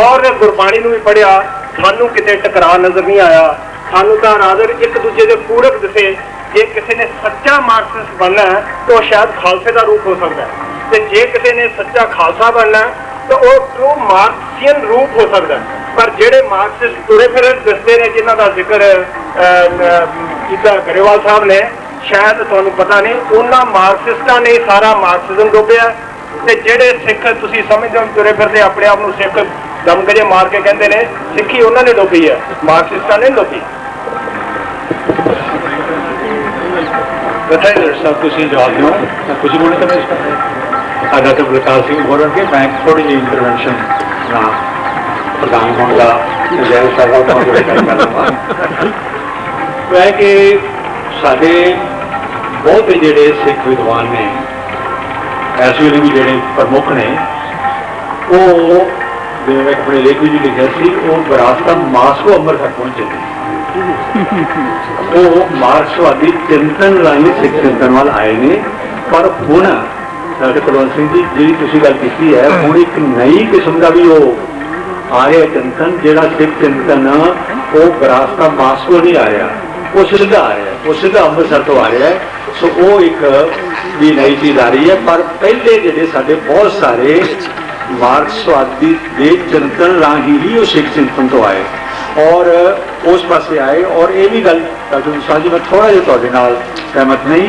और गुरबाणी नूं भी पढ़िया, सानूं किते टकराव नज़र नहीं आया। सानूं तां रादर एक दूजे दे पूरक दिसे। जे किसी ने सच्चा मार्क्सिस्ट बनना है तो शायद खालसे का रूप हो सकता है, तो जे किसी ने सच्चा खालसा बनना है ਤਾਂ ਉਹ ਮਾਰਕਸੀਅਨ ਰੂਪ ਹੋ ਸਕਦਾ। ਪਰ ਜਿਹੜੇ ਮਾਰਕਸਿਸਟ ਤੁਰੇ ਫਿਰੇ ਦਿਸਦੇ ਨੇ, ਜਿਨ੍ਹਾਂ ਦਾ ਜ਼ਿਕਰ ਕੀਤਾ ਗਰੇਵਾਲ ਸਾਹਿਬ ਨੇ, ਸ਼ਾਇਦ ਤੁਹਾਨੂੰ ਪਤਾ ਨਹੀਂ, ਉਹਨਾਂ ਮਾਰਕਸਿਸਟਾਂ ਨੇ ਸਾਰਾ ਮਾਰਕਸਿਜ਼ਮ ਡੋਬਿਆ। ਤੇ ਜਿਹੜੇ ਸਿੱਖ ਤੁਸੀਂ ਸਮਝਦੇ ਹੋ ਤੁਰੇ ਫਿਰਦੇ ਆਪਣੇ ਆਪ ਨੂੰ ਸਿੱਖ ਦਮਗਜੇ ਮਾਰ ਕੇ ਕਹਿੰਦੇ ਨੇ, ਸਿੱਖੀ ਉਹਨਾਂ ਨੇ ਡੋਬੀ ਹੈ, ਮਾਰਕਸਿਸਟਾਂ ਨੇ ਡੋਬੀ। बताइए सब कुछ जवाब दो, कुछ बोलने का डॉक्टर बलकार सिंह बोलन के मैं थोड़ी जी इंटरवेंशन ना प्रधान होने का है कि साढ़े बहुत जोड़े सिख विद्वान ने इस वे भी जोड़े प्रमुख ने वो अपने लेख भी लिखा सी वो विरासत मास्को अमृतसर पहुंचे थे। वो मार्क्सवादी चिंतन राही सिख चिंतन वाल आए ने। पर हुण डॉक्टर कुलवंत सिंह जी जी तुसीं गल कीती है, हुण एक नई किस्म का भी वो आ रहा चिंतन, जिहड़ा सिख चिंतन वो विरासत मास्को नहीं आ रहा, वो सीधा आ रहा है, वो सीधा अमृतसर तो आ रहा है। सो वो एक भी नई चीज़ आ रही है। पर पहले जिहड़े साडे बहुत सारे मार्क्सवादी के चिंतन राही ही वो सिख चिंतन तो आए और उस पासे आए। और ये भी गल डॉक्टर विशाल जी मैं थोड़ा जिहा तुहाडे नाल सहमत नहीं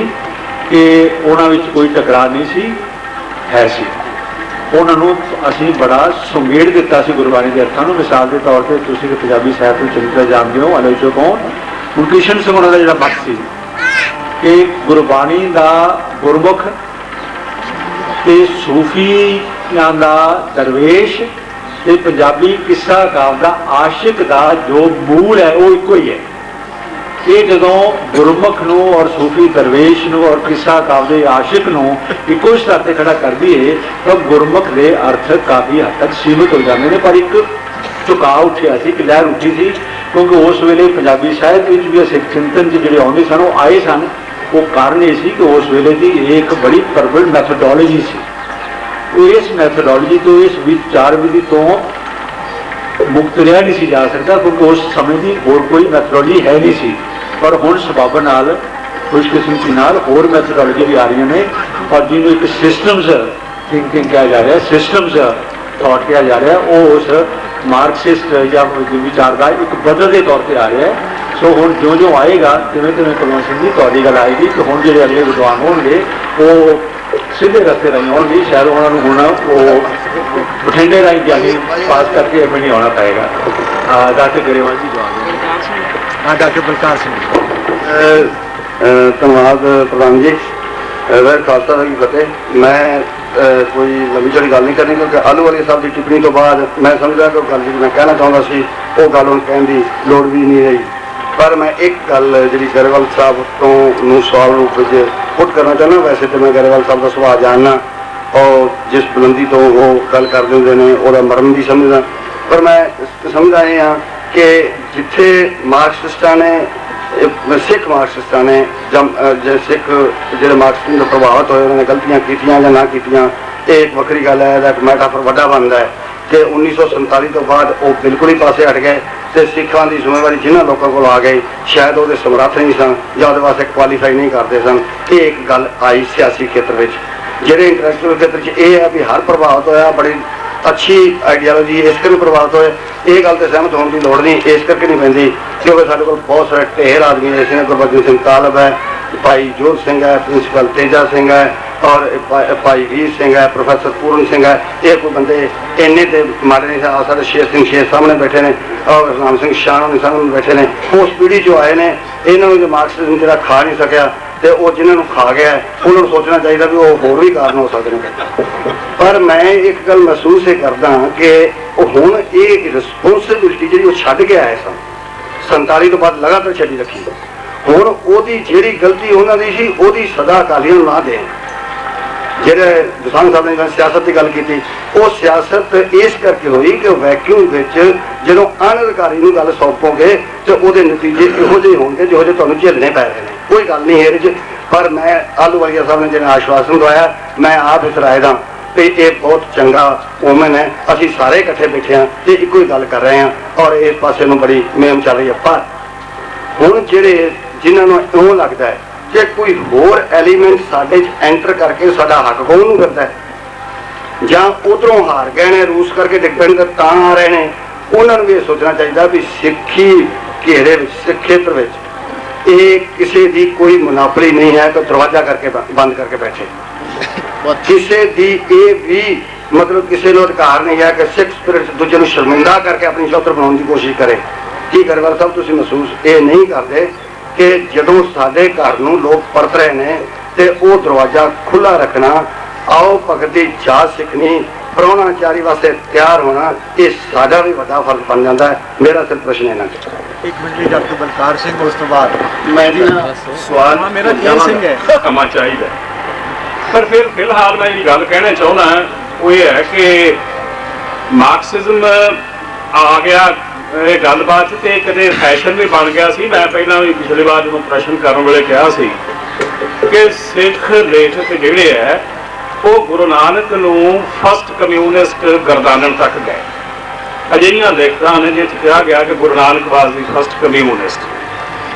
कि उन्हां विच कोई टकराव नहीं सी, है सी। उन्हां नूं असीं बड़ा सुंगेड़ दिता सी गुरबाणी के अर्थां नूं। मिसाल के तौर पर तुसीं पंजाबी साहित्य नूं चंगी तरह जानदे हो, आलोचक हो। हुण किशन सिंह उन्हां दा जिहड़ा मत सी कि गुरबाणी दा गुरमुख ते सूफियां दा दरवेश ते पंजाबी किस्सा काव का आशिक का जो मूल है वो एको ही है। ये जदों गुरमुख नूं और सूफी दरवेश नूं और किस्सा काव के आशिक नूं इको स्तर ते खड़ा कर दिए तो गुरमुख के अर्थ काफ़ी हद तक सीमित हो जाते हैं। पर एक झुकाव उठिया सी, एक लहर उठी सी, क्योंकि उस वेले पंजाबी साहित्य भी सिख चिंतन जिहड़े आउंदे सन वो आए सन। वो कारण ये सी कि उस वेले की एक बड़ी प्रबल मैथोडोलॉजी सी। इस मैथोडोलॉजी तो इस विचार विधि तो मुक्त रहा नहीं सी जा सकता, क्योंकि उस समय की होर कोई मैथोडोलॉजी है नहीं सी। पर हुण सबब नाल खुशकिस्मती नाल होर मैथोडोलॉजी भी आ रही ने और जिन्होंने एक सिस्टम्स थिंकिंग कहा जा रहा है, सिस्टम्स थॉट कहा जा रहा है, वो उस मार्क्सिस्ट या विचार का एक बदल के तौर पर आ रहा है। सो हुण जो जो आएगा तिवें तिवें कुलवंत सिंह जी तुहाडी गल आएगी कि हुण जिहड़े अगले विद्वान होणगे वो सीधे रस्ते राही आउणगे। शायद उन्होंने हुण वो बठिंडे राही जाके पास करके एम नहीं आना पाएगा। डॉक्टर गरेवाल जी जवाब। हाँ डॉक्टर बलकार सिंह। धन्यवाद प्रधान जी। वह खालसा की फतेह। मैं कोई लंबी चौड़ी गल नहीं करनी, क्योंकि आलूवालिया साहब की टिप्पणी तो बाद मैं समझदा कि गल जी मैं कहना चाहता सी वो गल हुण कहण दी लोड़ भी नहीं रही। पर मैं एक गल जी गरेवाल साहब तो सवाल रूप में पुट करना चाहना। वैसे तो मैं गरेवाल साहब का सुभाव जानना और जिस बुलंदी तो वो गल करते होंगे ने वह मरम भी समझदा। पर मैं समझदा ये हाँ कि जिथे मार्क्सिस्टां ने सिख मार्क्सिस्टां ने सिख जो मार्क्सिज्म तो प्रभावित होए उन्होंने गलतियां कीतियां या ना कीतियां, ये एक वक्री गल है। एक मैटाफर वड्डा बनता है कि 1947 तो बाद वो बिल्कुल ही पासे हट गए तो सिखां की जिम्मेवारी जिन्होंने लोगों को आ गई शायद वो समर्थ नहीं सन या वो वास्ते क्वालीफाई नहीं करते सन। ये एक गल आई सियासी खेत्र में। जोड़े इंटलैक्चुअल खेत्र में यह है भी हर प्रभावित होया, बड़ी अच्छी आइडियालॉजी इस करके प्रभावित होए। ये गल तो सहमत होने की लड़ नहीं, इस करके नहीं पैंती क्योंकि साढ़े को बहुत सारे ढेर आदमी जैसे गुरबचन सिंह तालब है, भाई जोत सिंह है, प्रिंसीपल तेजा सिंह है और भाई वीर सिंह है, प्रोफैसर पूर्ण सिंह है। ये कोई बंदे इन्ने तो माड़े नहीं सारे शेर सिंह शेर सामने बैठे ने और राम सिंह शाह सामने बैठे ने। उस पीढ़ी जो आए ने इन्होंने जो मार्क्सिज्म जो खा नहीं सकिया तो वो जिन्होंने खा गया उन्होंने सोचना चाहिए भी वो होर भी कारण हो सकते हैं। पर मैं एक गल महसूस ये करदा कि हुण ये रिस्पोंसिबिलिटी जी छड्ड के आए सन 47 तो बाद लगातार छड्डी रखी। हुण ओदी जिहड़ी गलती उन्हां दी सी ओदी सदा अकालियां नूं ना देण। जिहड़े दोसांझ साहब ने सियासत की गल की वो सियासत इस करके हुई कि वैक्यूम जो अनधिकारी नूं गल सौंपोगे तो वो नतीजे इहो जिहे होणगे जिहो जिहे तुहानूं झेलने पै रहे हैं। कोई गल नहीं है। पर मैं आलूवालिया साहब ने जिन्हें आश्वासन दवाया मैं आप इस राय दा तो ये बहुत चंगा ओमन है। असी सारे इकट्ठे बैठे हैं तो एको ही गल कर रहे हैं और इस पासे नूं बड़ी मुहिम चल रही है। पर हुण जिहड़े जिन्हां नूं इउं लगदा है कि कोई होर एलीमेंट साडे च एंटर करके साडा हक खोहण नूं करदा है ਜਾਂ ਉਧਰੋਂ ਹਾਰ ਗਏ ਨੇ, ਰੂਸ ਕਰਕੇ ਡਿੱਗ ਪੈਣ ਤਾਂ ਆ ਰਹੇ ਨੇ, ਉਹਨਾਂ ਨੂੰ ਵੀ ਇਹ ਸੋਚਣਾ ਚਾਹੀਦਾ ਵੀ ਸਿੱਖੀ ਘੇਰੇ ਵਿੱਚ, ਸਿੱਖ ਖੇਤਰ ਵਿੱਚ ਇਹ ਕਿਸੇ ਦੀ ਕੋਈ ਮੁਨਾਫਰੀ ਨਹੀਂ ਹੈ ਕਿ ਦਰਵਾਜ਼ਾ ਕਰਕੇ ਬੰਦ ਕਰਕੇ ਬੈਠੇ। ਕਿਸੇ ਦੀ ਇਹ ਵੀ ਮਤਲਬ ਕਿਸੇ ਨੂੰ ਅਧਿਕਾਰ ਨਹੀਂ ਹੈ ਕਿ ਸਿੱਖ ਸਪਿਰਿਟ ਦੂਜੇ ਨੂੰ ਸ਼ਰਮਿੰਦਾ ਕਰਕੇ ਆਪਣੀ ਸ਼ੌਹਰਤ ਬਣਾਉਣ ਦੀ ਕੋਸ਼ਿਸ਼ ਕਰੇ। ਕੀ ਗਰੇਵਾਲ ਸਾਹਿਬ ਤੁਸੀਂ ਮਹਿਸੂਸ ਇਹ ਨਹੀਂ ਕਰਦੇ ਕਿ ਜਦੋਂ ਸਾਡੇ ਘਰ ਨੂੰ ਲੋਕ ਪਰਤ ਰਹੇ ਨੇ ਤੇ ਉਹ ਦਰਵਾਜ਼ਾ ਖੁੱਲਾ ਰੱਖਣਾ, ਆਓ ਭਗਤ ਦੀ ਜਾਚ ਸਿੱਖਣੀ, ਪ੍ਰਾਹੁਣਾਚਾਰੀ ਵਾਸਤੇ ਤਿਆਰ ਹੋਣਾ, ਇਹ ਸਾਡਾ ਵੀ ਵੱਡਾ ਫਰਜ਼ ਬਣ ਜਾਂਦਾ ਹੈ। ਮੇਰਾ ਸਿਰ ਪ੍ਰਸ਼ਨ ਇਹਨਾਂ ਦਾ। ਇੱਕ ਮਿੰਟ ਲਈ ਡਾਕਟਰ ਬਲਕਾਰ ਸਿੰਘ, ਉਸ ਤੋਂ ਬਾਅਦ ਮੈਂ ਜੀ ਸਵਾਲ ਮੇਰਾ ਜੇਲ ਸਿੰਘ ਹੈ। ਸਮਾਂ ਚਾਹੀਦਾ, ਪਰ ਫਿਰ ਫਿਲਹਾਲ ਮੈਂ ਜਿਹੜੀ ਗੱਲ ਕਹਿਣਾ ਚਾਹੁੰਦਾ ਉਹ ਇਹ ਹੈ ਕਿ ਮਾਰਕਸਿਜ਼ਮ ਆ ਗਿਆ ਇਹ ਗੱਲਬਾਤ ਤੇ ਕਦੇ ਫੈਸ਼ਨ ਵੀ ਬਣ ਗਿਆ ਸੀ। ਮੈਂ ਪਹਿਲਾਂ ਵੀ ਪਿਛਲੇ ਵਾਰ ਜਦੋਂ ਪ੍ਰਸ਼ਨ ਕਰਨ ਵੇਲੇ ਕਿਹਾ ਸੀ ਕਿ ਸਿੱਖ ਲੇਖਕ ਜਿਹੜੇ ਹੈ ਉਹ ਗੁਰੂ ਨਾਨਕ ਨੂੰ ਫਸਟ ਕਮਿਊਨਿਸਟ ਗਰਦਾਨਣ ਤੱਕ ਗਏ। ਅਜਿਹੀਆਂ ਲਿਖਤਾਂ ਨੇ ਜਿਸ ਕਿਹਾ ਗਿਆ ਕਿ ਗੁਰੂ ਨਾਨਕ ਵਾਸ ਦੀ ਫਸਟ ਕਮਿਊਨਿਸਟ।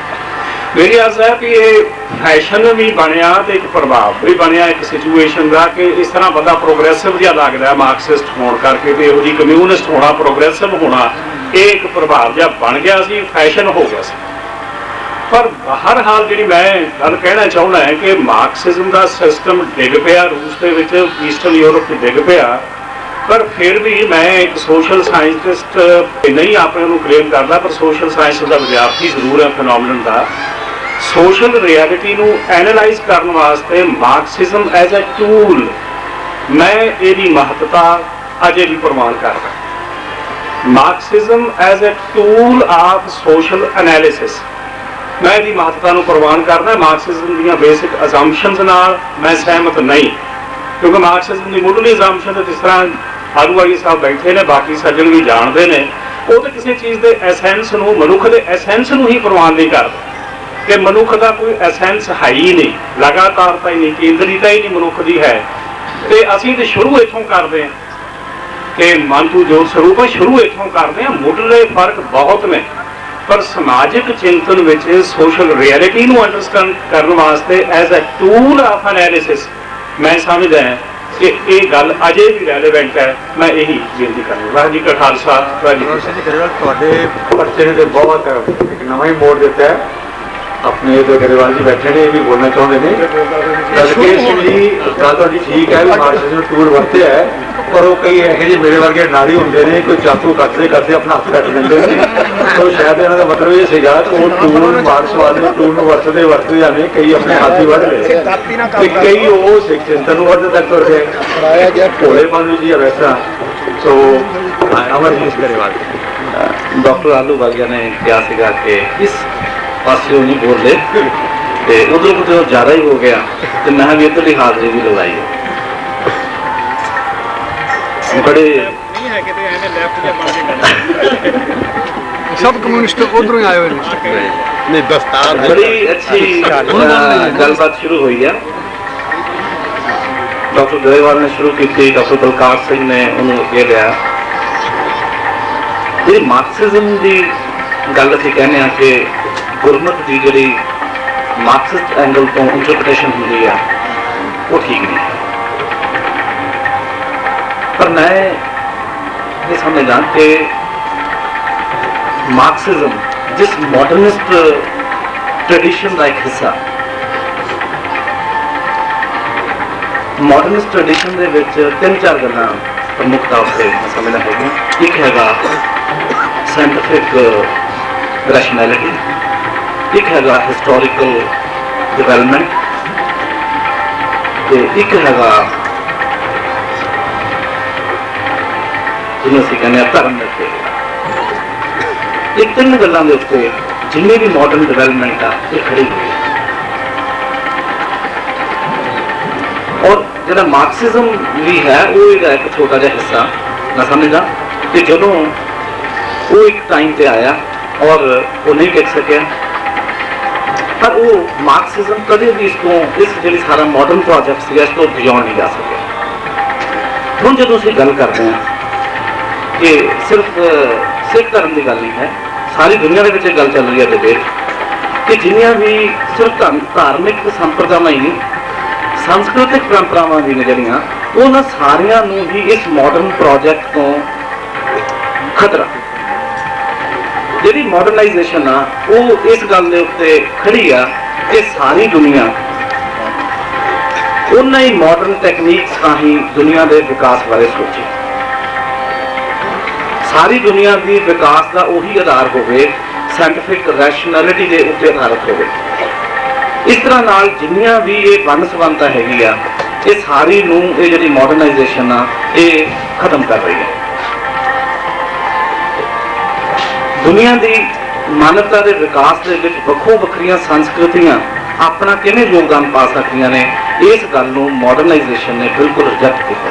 ਮੇਰੀ ਆਸ ਹੈ ਕਿ ਇਹ ਫੈਸ਼ਨ ਵੀ ਬਣਿਆ ਤੇ ਇੱਕ ਪ੍ਰਭਾਵ ਵੀ ਬਣਿਆ ਇੱਕ ਸਿਚੁਏਸ਼ਨ ਦਾ ਕਿ ਇਸ ਤਰ੍ਹਾਂ ਬੰਦਾ ਪ੍ਰੋਗਰੈਸਿਵ ਜਿਹਾ ਲੱਗਦਾ ਮਾਰਕਸਿਸਟ ਹੋਣ ਕਰਕੇ, ਤੇ ਇਹੋ ਜਿਹੀ ਕਮਿਊਨਿਸਟ ਹੋਣਾ, ਪ੍ਰੋਗਰੈਸਿਵ ਹੋਣਾ, ਇਹ ਇੱਕ ਪ੍ਰਭਾਵ ਜਿਹਾ ਬਣ ਗਿਆ ਸੀ, ਫੈਸ਼ਨ ਹੋ ਗਿਆ ਸੀ। ਪਰ ਹਰ ਹਾਲ ਜਿਹੜੀ ਮੈਂ ਗੱਲ ਕਹਿਣਾ ਚਾਹੁੰਦਾ ਹੈ ਕਿ ਮਾਰਕਸਿਜ਼ਮ ਦਾ ਸਿਸਟਮ ਡਿੱਗ ਪਿਆ ਰੂਸ ਦੇ ਵਿੱਚ, ਈਸਟਰਨ ਯੂਰਪ 'ਚ ਡਿੱਗ ਪਿਆ, ਪਰ ਫਿਰ ਵੀ ਮੈਂ ਇੱਕ ਸੋਸ਼ਲ ਸਾਇੰਟਿਸਟ ਨਹੀਂ ਆਪਣੇ ਨੂੰ ਕਲੇਮ ਕਰਦਾ, ਪਰ ਸੋਸ਼ਲ ਸਾਇੰਸ ਦਾ ਵਿਦਿਆਰਥੀ ਜ਼ਰੂਰ ਹੈ ਫਿਨੋਮੀਨਨ ਦਾ। ਸੋਸ਼ਲ ਰਿਐਲਿਟੀ ਨੂੰ ਐਨਾਲਾਈਜ਼ ਕਰਨ ਵਾਸਤੇ ਮਾਰਕਸਿਜ਼ਮ ਐਜ਼ ਅ ਟੂਲ, ਮੈਂ ਇਹਦੀ ਮਹੱਤਤਾ ਅਜੇ ਵੀ ਪ੍ਰਮਾਣ ਕਰਦਾ। Marxism as a tool of social analysis, ਮੈਂ ਇਹਦੀ ਮਹੱਤਤਾ ਨੂੰ ਪ੍ਰਵਾਨ ਕਰਦਾ। ਮਾਰਕਸਿਜ਼ਮ ਦੀਆਂ ਬੇਸਿਕ ਅਜ਼ੰਪਸ਼ਨਸ ਨਾਲ ਮੈਂ ਸਹਿਮਤ ਨਹੀਂ, ਕਿਉਂਕਿ ਮਾਰਕਸਿਜ਼ਮ ਦੀ ਮੁੱਢਲੀ ਅਜ਼ੰਪਸ਼ਨ ਜਿਸ ਤਰ੍ਹਾਂ ਆਲੂਵਾਲੀ ਸਾਹਿਬ ਬੈਠੇ ਨੇ, ਬਾਕੀ ਸੱਜਣ ਵੀ ਜਾਣਦੇ ਨੇ, ਉਹ ਤਾਂ ਕਿਸੇ ਚੀਜ਼ ਦੇ ਐਸੈਂਸ ਨੂੰ, ਮਨੁੱਖ ਦੇ ਐਸੈਂਸ ਨੂੰ ਹੀ ਪ੍ਰਵਾਨ ਨਹੀਂ ਕਰਦੇ ਕਿ ਮਨੁੱਖ ਦਾ ਕੋਈ ਐਸੈਂਸ ਹੈ ਹੀ ਨਹੀਂ, ਲਗਾਤਾਰਤਾ ਹੀ ਨਹੀਂ, ਕੇਂਦਰੀਤਾ ਹੀ ਨਹੀਂ ਮਨੁੱਖ ਦੀ ਹੈ। ਤੇ ਅਸੀਂ ਤਾਂ ਸ਼ੁਰੂ ਇੱਥੋਂ ਕਰਦੇ ਹਾਂ ਕਿ ਮਨ ਤੂੰ ਜੋਤ ਸਰੂਪ ਹੈ, ਸ਼ੁਰੂ ਇੱਥੋਂ ਕਰਦੇ ਹਾਂ। ਮੁੱਢਲੇ ਫਰਕ ਬਹੁਤ ਨੇ, ਪਰ ਸਮਾਜਿਕ ਚਿੰਤਨ ਵਿੱਚ ਸੋਸ਼ਲ ਰਿਐਲਿਟੀ ਨੂੰ ਅੰਡਰਸਟੈਂਡ ਕਰਨ ਵਾਸਤੇ as a tool of analysis ਮੈਂ ਸਮਝਦਾ ਹਾਂ ਕਿ ਇਹ ਗੱਲ ਅਜੇ ਵੀ ਰੈਲੇਵੈਂਟ ਹੈ। ਮੈਂ ਇਹੀ ਬੇਨਤੀ ਕਰਾਂਗਾ। ਵਾਹਿਗੁਰੂ ਜੀ ਕਾ ਖਾਲਸਾ, ਵਾਹਿਗੁਰੂ ਜੀ ਕੀ ਗਰੇਵਾਲ ਤੁਹਾਡੇ ਬੱਚੇ ਨੇ ਬਹੁਤ ਇੱਕ ਨਵਾਂ ਹੀ ਮੋੜ ਦਿੱਤਾ ਹੈ। ਆਪਣੇ ਜੋ ਗਰੇਵਾਲ ਜੀ ਬੈਠੇ ਨੇ ਇਹ ਵੀ ਬੋਲਣਾ ਚਾਹੁੰਦੇ ਨੇ। ਸਿੰਘ ਜੀ ਗੱਲ ਤੁਹਾਡੀ ਠੀਕ ਹੈ ਵੀ ਮਾਰਕਸਿਜ਼ਮ ਟੂਲ ਵਰਤਿਆ ਹੈ, ਪਰ ਉਹ ਕਈ ਇਹੋ ਜਿਹੇ ਮੇਰੇ ਵਰਗੇ ਨਾੜੀ ਹੁੰਦੇ ਨੇ, ਕੋਈ ਚਾਕੂ ਕੱਟਦੇ ਕਰਦੇ ਆਪਣਾ ਹੱਥ ਕੱਟ ਦਿੰਦੇ ਨੇ। ਸੋ ਸ਼ਾਇਦ ਇਹਨਾਂ ਦਾ ਮਤਲਬ ਇਹ ਸੀਗਾ ਕਿ ਉਹ ਟੂਲ ਮਾਰਕਸਵਾਦ ਦੇ ਟੂਲ ਨੂੰ ਵਰਤਦੇ ਜਾਂਦੇ, ਕਈ ਆਪਣੇ ਹੱਥ ਹੀ ਵੱਢ ਲਏ ਤੇ ਕਈ ਉਹ ਸਿੱਖ ਚਿੰਤਨ ਨੂੰ ਵੱਢ ਤੱਕ ਤੁਰ ਗਏ। ਭੋਲੇ ਮਨ ਜੀ ਵੈਸਾ। ਸੋ ਅਮਰਜੀਤ ਗਰੇਵਾਲ ਡਾਕਟਰ ਆਲੂਵਾਲੀਆ ਨੇ ਕਿਹਾ ਸੀਗਾ ਕਿ ਇਸ ਪਾਸੇ ਨਹੀਂ ਬੋਲੇ ਤੇ ਉਧਰ ਕਿਤੇ ਜ਼ਿਆਦਾ ਹੀ ਹੋ ਗਿਆ, ਤੇ ਮੈਂ ਵੀ ਇੱਧਰਲੀ ਹਾਜ਼ਰੀ ਵੀ ਲਗਾਈ ਹੈ। ਬੜੇ ਨਹੀਂ ਹੈ ਕਿਤੇ ਐਵੇਂ ਲੈਫਟ ਜਾਂ ਬਣ ਕੇ ਸਭ ਕਮਿਊਨਿਸਟ ਉਧਰੋਂ ਹੀ ਆਏ ਹੋਏ ਨੇ। ਨਹੀਂ ਦਸਤਾਰ ਬੜੀ ਅੱਛੀ ਗੱਲਬਾਤ ਸ਼ੁਰੂ ਹੋਈ ਹੈ। ਡਾਕਟਰ ਗਰੇਵਾਲ ਨੇ ਸ਼ੁਰੂ ਕੀਤੀ, ਡਾਕਟਰ ਬਲਕਾਰ ਸਿੰਘ ਨੇ ਉਹਨੂੰ ਅੱਗੇ ਲਿਆ। ਇਹ ਮਾਰਕਸਿਜ਼ਮ ਦੀ ਗੱਲ ਅਸੀਂ ਕਹਿੰਦੇ ਹਾਂ ਕਿ ਗੁਰਮਤ ਦੀ ਜਿਹੜੀ ਮਾਰਕਸਿਸਟ ਐਂਗਲ ਤੋਂ ਇੰਟਰਪ੍ਰੀਟੇਸ਼ਨ ਹੁੰਦੀ ਆ ਉਹ ਠੀਕ ਨਹੀਂ। ਪਰ ਮੈਂ ਇਹ ਸਮਝਦਾ ਕਿ ਮਾਰਕਸਿਜ਼ਮ ਜਿਸ ਮਾਡਰਨਿਸਟ ਟ੍ਰੈਡੀਸ਼ਨ ਦਾ ਇੱਕ ਹਿੱਸਾ, ਮਾਡਰਨਿਸਟ ਟ੍ਰੈਡੀਸ਼ਨ ਦੇ ਵਿੱਚ 3-4 ਗੱਲਾਂ ਪ੍ਰਮੁੱਖ ਤੌਰ ਤੇ ਮੈਂ ਸਮਝਦਾ ਹੈਗੀਆਂ। ਇੱਕ ਹੈਗਾ ਸਾਇੰਟੀਫਿਕ ਰੈਸ਼ਨੈਲਿਟੀ, ਇੱਕ ਹੈਗਾ ਹਿਸਟੋਰੀਕਲ ਡਿਵੈਲਪਮੈਂਟ, ਤੇ ਇੱਕ ਹੈਗਾ ਜਿਹਨੂੰ ਅਸੀਂ ਕਹਿੰਦੇ ਹਾਂ ਧਰਮ ਦੇ। ਇਹ ਤਿੰਨ ਗੱਲਾਂ ਦੇ ਉੱਤੇ ਜਿੰਨੀ ਵੀ ਮਾਡਰਨ ਡਿਵੈਲਪਮੈਂਟ ਆ ਇਹ ਖੜੀ ਹੋਈ ਹੈ। ਔਰ ਜਿਹੜਾ ਮਾਰਕਸਿਜ਼ਮ ਵੀ ਹੈ ਉਹ ਇਹਦਾ ਇੱਕ ਛੋਟਾ ਜਿਹਾ ਹਿੱਸਾ ਮੈਂ ਸਮਝਦਾ ਕਿ ਜਦੋਂ ਉਹ ਇੱਕ ਟਾਈਮ ਤੇ ਆਇਆ ਔਰ ਉਹ ਨਹੀਂ ਟਿਕ ਸਕਿਆ, ਪਰ ਉਹ ਮਾਰਕਸਿਜ਼ਮ ਕਦੇ ਵੀ ਇਸ ਜਿਹੜੀ ਸਾਰਾ ਮਾਡਰਨ ਪ੍ਰੋਜੈਕਟ ਸੀਗਾ ਇਸ ਤੋਂ ਬਿਯੋਂਡ ਨਹੀਂ ਜਾ ਸਕਿਆ। ਹੁਣ ਜਦੋਂ ਅਸੀਂ ਗੱਲ ਕਰਦੇ ਹਾਂ ਕਿ ਸਿਰਫ ਸਿੱਖ ਧਰਮ ਦੀ ਗੱਲ ਨਹੀਂ ਹੈ, ਸਾਰੀ ਦੁਨੀਆ ਦੇ ਵਿੱਚ ਇਹ ਗੱਲ ਚੱਲ ਰਹੀ ਹੈ ਡਿਬੇਟ ਕਿ ਜਿੰਨੀਆਂ ਵੀ ਸਿਰਫ ਧਾਰਮਿਕ ਸੰਪਰਦਾਵਾਂ ਹੀ ਨਹੀਂ, ਸੰਸਕ੍ਰਿਤਿਕ ਪਰੰਪਰਾਵਾਂ ਵੀ ਨੇ ਜਿਹੜੀਆਂ ਉਹਨਾਂ ਸਾਰਿਆਂ ਨੂੰ ਹੀ ਇਸ ਮਾਡਰਨ ਪ੍ਰੋਜੈਕਟ ਤੋਂ ਖਤਰਾ। ਜਿਹੜੀ ਮਾਡਰਨਾਈਜੇਸ਼ਨ ਆ ਉਹ ਇਸ ਗੱਲ ਦੇ ਉੱਤੇ ਖੜੀ ਆ ਕਿ ਸਾਰੀ ਦੁਨੀਆ ਉਹਨਾਂ ਹੀ ਮਾਡਰਨ ਟੈਕਨੀਕਸ ਰਾਹੀਂ ਦੁਨੀਆ ਦੇ ਵਿਕਾਸ ਬਾਰੇ ਸੋਚੇ। ਸਾਰੀ ਦੁਨੀਆ ਦੀ ਵਿਕਾਸ ਦਾ ਉਹੀ ਆਧਾਰ ਹੋਵੇ, ਸਾਇੰਟੀਫਿਕ ਰੈਸ਼ਨੈਲਿਟੀ ਦੇ ਉੱਤੇ ਆਧਾਰਿਤ ਹੋਵੇ। ਇਸ ਤਰ੍ਹਾਂ ਨਾਲ ਜਿੰਨੀਆਂ ਵੀ ਇਹ ਵੰਨ-ਸੁਵੰਨਤਾ ਹੈਗੀ ਆ, ਇਹ ਸਾਰੀ ਨੂੰ ਇਹ ਜਿਹੜੀ ਮਾਡਰਨਾਈਜੇਸ਼ਨ ਆ ਇਹ ਖਤਮ ਕਰ ਰਹੀ ਹੈ। ਦੁਨੀਆ ਦੀ ਮਾਨਵਤਾ ਦੇ ਵਿਕਾਸ ਦੇ ਵਿੱਚ ਵੱਖੋ ਵੱਖਰੀਆਂ ਸੰਸਕ੍ਰਿਤੀਆਂ ਆਪਣਾ ਕਿਵੇਂ ਯੋਗਦਾਨ ਪਾ ਸਕਦੀਆਂ ਨੇ, ਇਸ ਗੱਲ ਨੂੰ ਮਾਡਰਨਾਈਜੇਸ਼ਨ ਨੇ ਬਿਲਕੁਲ ਰਿਜੈਕਟ ਕੀਤਾ।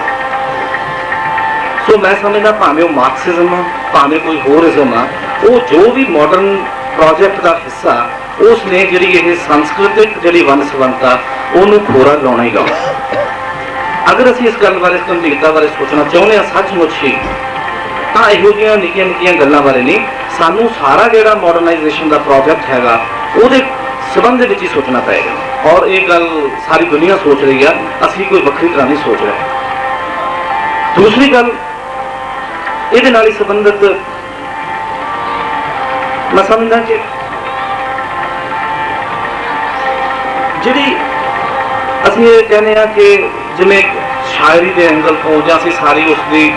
ਸੋ ਮੈਂ ਸਮਝਦਾ ਭਾਵੇਂ ਉਹ ਮਾਰਕਸਿਜ਼ਮ ਆ, ਭਾਵੇਂ ਕੋਈ ਹੋਰ ਇਜ਼ਮ ਆ, ਉਹ ਜੋ ਵੀ ਮਾਡਰਨ ਪ੍ਰੋਜੈਕਟ ਦਾ ਹਿੱਸਾ, ਉਸ ਨੇ ਜਿਹੜੀ ਇਹ ਸੰਸਕ੍ਰਿਤਿਕ ਜਿਹੜੀ ਵੰਨ-ਸੁਵੰਨਤਾ ਉਹਨੂੰ ਖੋਰਾ ਲਾਉਣਾ ਹੀ ਲਾਉਣਾ। ਅਗਰ ਅਸੀਂ ਇਸ ਗੱਲ ਬਾਰੇ, ਗੰਭੀਰਤਾ ਬਾਰੇ ਸੋਚਣਾ ਚਾਹੁੰਦੇ ਹਾਂ ਸੱਚਮੁੱਚ ਹੀ, ਤਾਂ ਇਹੋ ਜਿਹੀਆਂ ਨਿੱਕੀਆਂ ਨਿੱਕੀਆਂ ਗੱਲਾਂ ਬਾਰੇ ਨਹੀਂ, ਸਾਨੂੰ ਸਾਰਾ ਜਿਹੜਾ ਮਾਡਰਨਾਈਜੇਸ਼ਨ ਦਾ ਪ੍ਰੋਜੈਕਟ ਹੈਗਾ ਉਹਦੇ ਸਬੰਧ ਦੇ ਵਿੱਚ ਹੀ ਸੋਚਣਾ ਪਏਗਾ। ਔਰ ਇਹ ਗੱਲ ਸਾਰੀ ਦੁਨੀਆ ਸੋਚ ਰਹੀ ਆ, ਅਸੀਂ ਕੋਈ ਵੱਖਰੀ ਤਰ੍ਹਾਂ ਨਹੀਂ ਸੋਚ ਰਹੇ। ਦੂਸਰੀ ਗੱਲ ਇਹਦੇ ਨਾਲ ਹੀ ਸੰਬੰਧਿਤ ਮੈਂ ਸਮਝਦਾ ਕਿ ਜਿਹੜੀ ਅਸੀਂ ਇਹ ਕਹਿੰਦੇ ਆ ਕਿ ਜਿਵੇਂ ਸ਼ਾਇਰੀ ਦੇ ਐਂਗਲ ਤੋਂ ਜਾਂ ਅਸੀਂ ਸਾਰੀ ਉਸਦੀ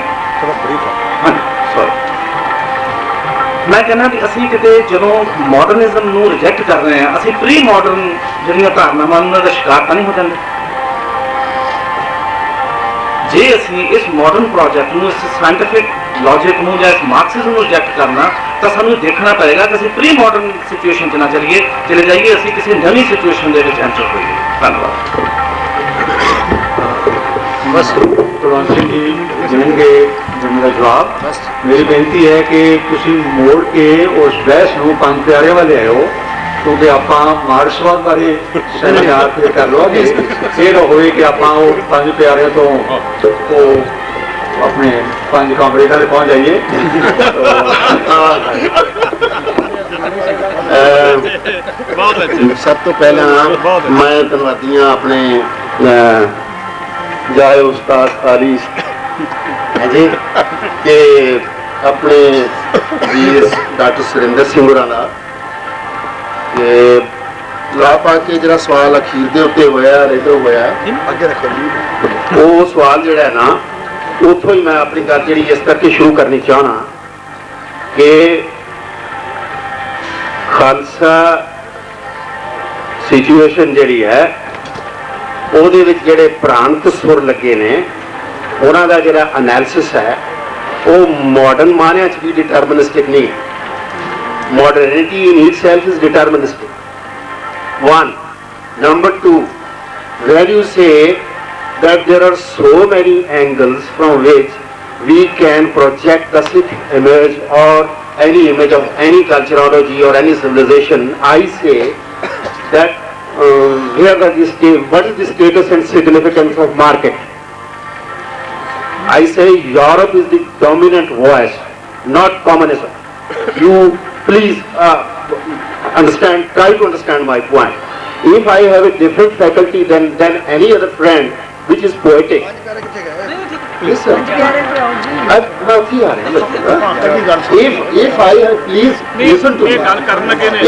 ਮੈਂ ਕਹਿੰਦਾ ਵੀ ਅਸੀਂ ਕਿਤੇ ਜਦੋਂ ਮਾਡਰਨਿਜ਼ਮ ਨੂੰ ਰਿਜੈਕਟ ਕਰ ਰਹੇ ਹਾਂ, ਅਸੀਂ ਪ੍ਰੀ ਮਾਡਰਨ ਜਿਹੜੀਆਂ ਧਾਰਨਾਵਾਂ ਉਹਨਾਂ ਦਾ ਸ਼ਿਕਾਰ ਤਾਂ ਨਹੀਂ ਹੋ ਜਾਂਦੇ। ਜੇ ਅਸੀਂ ਇਸ ਮਾਡਰਨ ਪ੍ਰੋਜੈਕਟ ਨੂੰ, ਇਸ ਸਾਇੰਟੀਫਿਕ ਲੌਜਿਕ ਨੂੰ ਜਾਂ ਇਸ ਮਾਰਕਸਿਜ਼ਮ ਨੂੰ ਰਿਜੈਕਟ ਕਰਨਾ, ਤਾਂ ਸਾਨੂੰ ਦੇਖਣਾ ਪਏਗਾ ਕਿ ਅਸੀਂ ਪ੍ਰੀ ਮਾਡਰਨ ਸਿਚੁਏਸ਼ਨ 'ਚ ਨਾ ਚਲੇ ਜਾਈਏ, ਅਸੀਂ ਕਿਸੇ ਨਵੀਂ ਸਿਚੁਏਸ਼ਨ ਦੇ ਵਿੱਚ ਐਂਟਰ ਹੋਈਏ। ਧੰਨਵਾਦ। बस प्रधान सिंह जी देंगे मेरा जवाब। मेरी बेनती है कि तुसी मोड़ के उस बहस ਨੂੰ ਪੰਜ ਪਿਆਰਿਆਂ ਵਾਲੇ ਆਇਓ, ਕਿਉਂਕਿ ਆਪਾਂ ਮਾਰਕਸਵਾਦ ਬਾਰੇ ਸੈਮੀਨਾਰ ਤੇ ਕਰ ਲਵਾਂਗੇ। ਇਹ ਨਾ ਹੋਵੇ ਕਿ ਆਪਾਂ ਉਹ ਪੰਜ ਪਿਆਰਿਆਂ ਤੋਂ ਉਹ ਆਪਣੇ ਪੰਜ ਕਮਰੇ ਤੱਕ ਪਹੁੰਚ ਜਾਈਏ। ਸਭ ਤੋਂ ਪਹਿਲਾਂ ਮੈਂ ਧੰਨਵਾਦੀ ਹਾਂ ਆਪਣੇ ਜਾਏ ਉਸਤਾਦ ਖਾਲੀ ਜੀ ਕਿ ਆਪਣੇ ਵੀਰ ਡਾਕਟਰ ਸੁਰਿੰਦਰ ਸਿੰਘ ਹੋਰਾਂ ਦਾ ਲਾ ਪਾ ਕੇ ਜਿਹੜਾ ਸਵਾਲ ਅਖੀਰ ਦੇ ਉੱਤੇ ਹੋਇਆ, ਰੇਡੋ ਹੋਇਆ, ਉਹ ਸਵਾਲ ਜਿਹੜਾ ਹੈ ਨਾ, ਉੱਥੋਂ ਹੀ ਮੈਂ ਆਪਣੀ ਗੱਲ ਜਿਹੜੀ ਇਸ ਕਰਕੇ ਸ਼ੁਰੂ ਕਰਨੀ ਚਾਹਣਾ ਕਿ ਖਾਲਸਾ ਸਿਚੁਏਸ਼ਨ ਜਿਹੜੀ ਹੈ ਉਹਦੇ ਵਿੱਚ ਜਿਹੜੇ ਪ੍ਰਾਂਤ ਸੁਰ ਲੱਗੇ ਨੇ, ਉਹਨਾਂ ਦਾ ਜਿਹੜਾ ਐਨਾਲਿਸਿਸ ਹੈ ਉਹ ਮਾਡਰਨ ਮਾਨਿਆਂ 'ਚ ਵੀ ਡਿਟਰਮਿਨਿਸਟਿਕ ਨਹੀਂ ਹੈ। Modernity in itself is deterministic. One. Number two, where you say that there are so many angles from which we can project the Sikh image or any image of any culturology or any civilization, I say that what is the status and significance of market? I say Europe is the dominant voice, not communism. You please understand, try to understand my point. If I have a different faculty than any other friend which is poetic, listen, if I have, please listen to me,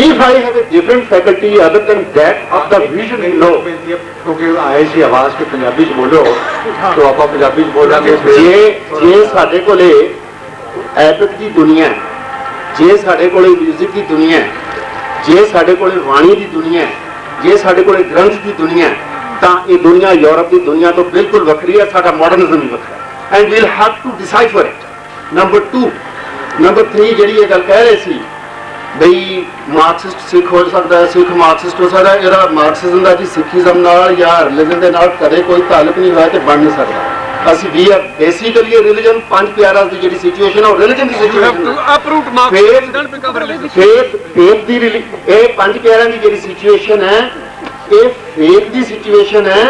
if I have a different faculty other than that of the vision below, क्योंकि आए सी आवाज के पंजाबी च बोलो तो आप पंजाबी च बोलांगे। जे साडे कोले एपिक दी दुनिया है, जे साडे कोले म्यूजिक की दुनिया है, जे साडे कोले वाणी की दुनिया है, जे साडे कोले ग्रंथ की दुनिया है, तां ये दुनिया यूरोप की दुनिया तो बिल्कुल वखरी है, साडा मॉडर्निज्म भी वखरा है, and we'll have to decipher it. Number 2, number 3 ਜਿਹੜੀ ਇਹ ਗੱਲ ਕਹਿ ਰਹੇ ਸੀ ਬਈ ਮਾਰਕਸਿਸਟ ਸਿੱਖ ਹੋ ਸਕਦਾ ਹੈ, ਸਿੱਖ ਮਾਰਕਸਿਸਟ ਹੋ ਸਕਦਾ ਹੈ, ਇਹਦਾ ਮਾਰਕਸਿਜ਼ਮ ਦਾ ਜੀ ਸਿੱਖੀਜ਼ਮ ਨਾਲ ਜਾਂ ਰਿਲੀਜਨ ਦੇ ਨਾਲ ਕਦੇ ਕੋਈ ਤਾਲੁਕ ਨਹੀਂ ਹੋਇਆ ਤੇ ਬਣ ਨਹੀਂ ਸਕਦਾ। ਅਸੀਂ ਵੀ ਆ ਬੇਸਿਕਲੀ ਰਿਲੀਜਨ ਪੰਜ ਪਿਆਰਿਆਂ ਦੀ ਜਿਹੜੀ ਸਿਚੁਏਸ਼ਨ ਹੈ ਉਹ ਰਿਲੀਜਨ ਦੀ ਸਿਚੁਏਸ਼ਨ ਫੇਥ ਦੀ ਇਹ ਪੰਜ ਪਿਆਰਿਆਂ ਦੀ ਜਿਹੜੀ ਸਿਚੁਏਸ਼ਨ ਹੈ ਇਹ ਫੇਥ ਦੀ ਸਿਚੁਏਸ਼ਨ ਹੈ,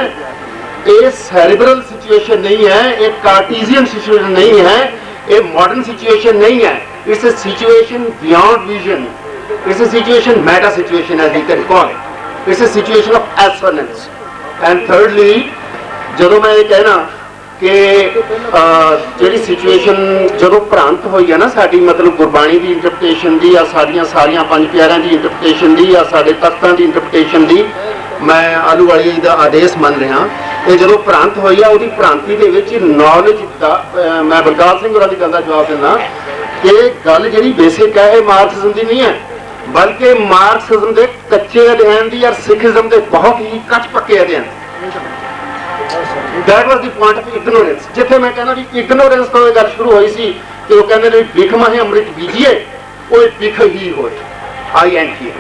ਇਹ ਸੈਰੀਬਰਲ ਸਿਚੁਏਸ਼ਨ ਨਹੀਂ ਹੈ, ਇਹ ਕਾਰਟੀਜ਼ੀਅਨ ਸਿਚੁਏਸ਼ਨ ਨਹੀਂ ਹੈ, ਇਹ ਮਾਡਰਨ ਸਿਚੁਏਸ਼ਨ ਨਹੀਂ ਹੈ। It's a situation beyond vision. It's a situation, meta situation as we can call it. It's a situation of assonance. And thirdly, ਜਦੋਂ ਮੈਂ ਇਹ ਕਹਿਣਾ ਕਿ ਜਿਹੜੀ ਸਿਚੁਏਸ਼ਨ ਜਦੋਂ ਭ੍ਰਾਂਤ ਹੋਈ ਹੈ ਨਾ ਸਾਡੀ, ਮਤਲਬ ਗੁਰਬਾਣੀ ਦੀ ਇੰਟਰਪ੍ਰੀਟੇਸ਼ਨ ਦੀ, ਜਾਂ ਸਾਰੀਆਂ ਪੰਜ ਪਿਆਰਿਆਂ ਦੀ ਇੰਟਰਪ੍ਰੀਟੇਸ਼ਨ ਦੀ, ਜਾਂ ਸਾਡੇ ਤਖਤਾਂ ਦੀ ਇੰਟਰਪ੍ਰੀਟੇਸ਼ਨ ਦੀ, ਮੈਂ ਆਹਲੂਵਾਲੀਆ ਜੀ ਦਾ ਆਦੇਸ਼ ਮੰਨ ਰਿਹਾ। ਇਹ ਜਦੋਂ ਭ੍ਰਾਂਤ ਹੋਈ ਆ, ਉਹਦੀ ਭ੍ਰਾਂਤੀ ਦੇ ਵਿੱਚ ਨੌਲੇਜ ਦਾ, ਮੈਂ ਬਲਕਾਰ ਸਿੰਘ ਹੋਰਾਂ ਦੀ ਗੱਲ ਦਾ ਜਵਾਬ ਦਿੰਦਾ ਕਿ ਗੱਲ ਜਿਹੜੀ ਬੇਸਿਕ ਹੈ ਇਹ ਮਾਰਕਸਿਜ਼ਮ ਦੀ ਨਹੀਂ ਹੈ, ਬਲਕਿ ਮਾਰਕਸਿਜ਼ਮ ਦੇ ਕੱਚੇ ਅਧਿਐਨ ਦੀ, ਔਰ ਸਿੱਖੀਜ਼ਮ ਦੇ ਬਹੁਤ ਹੀ ਕੱਚ ਪੱਕੇ ਅਧਿਐਨ। That was the point of ignorance। ਜਿੱਥੇ ਮੈਂ ਕਹਿੰਦਾ ਵੀ ignorance ਤੋਂ ਇਹ ਗੱਲ ਸ਼ੁਰੂ ਹੋਈ ਸੀ ਕਿ ਉਹ ਕਹਿੰਦੇ ਨੇ ਬਿਖ ਮਾਹੇ ਅੰਮ੍ਰਿਤ ਬੀਜੀਏ, ਉਹ ਬਿਖ ਹੀ ਹੋਏ, INT।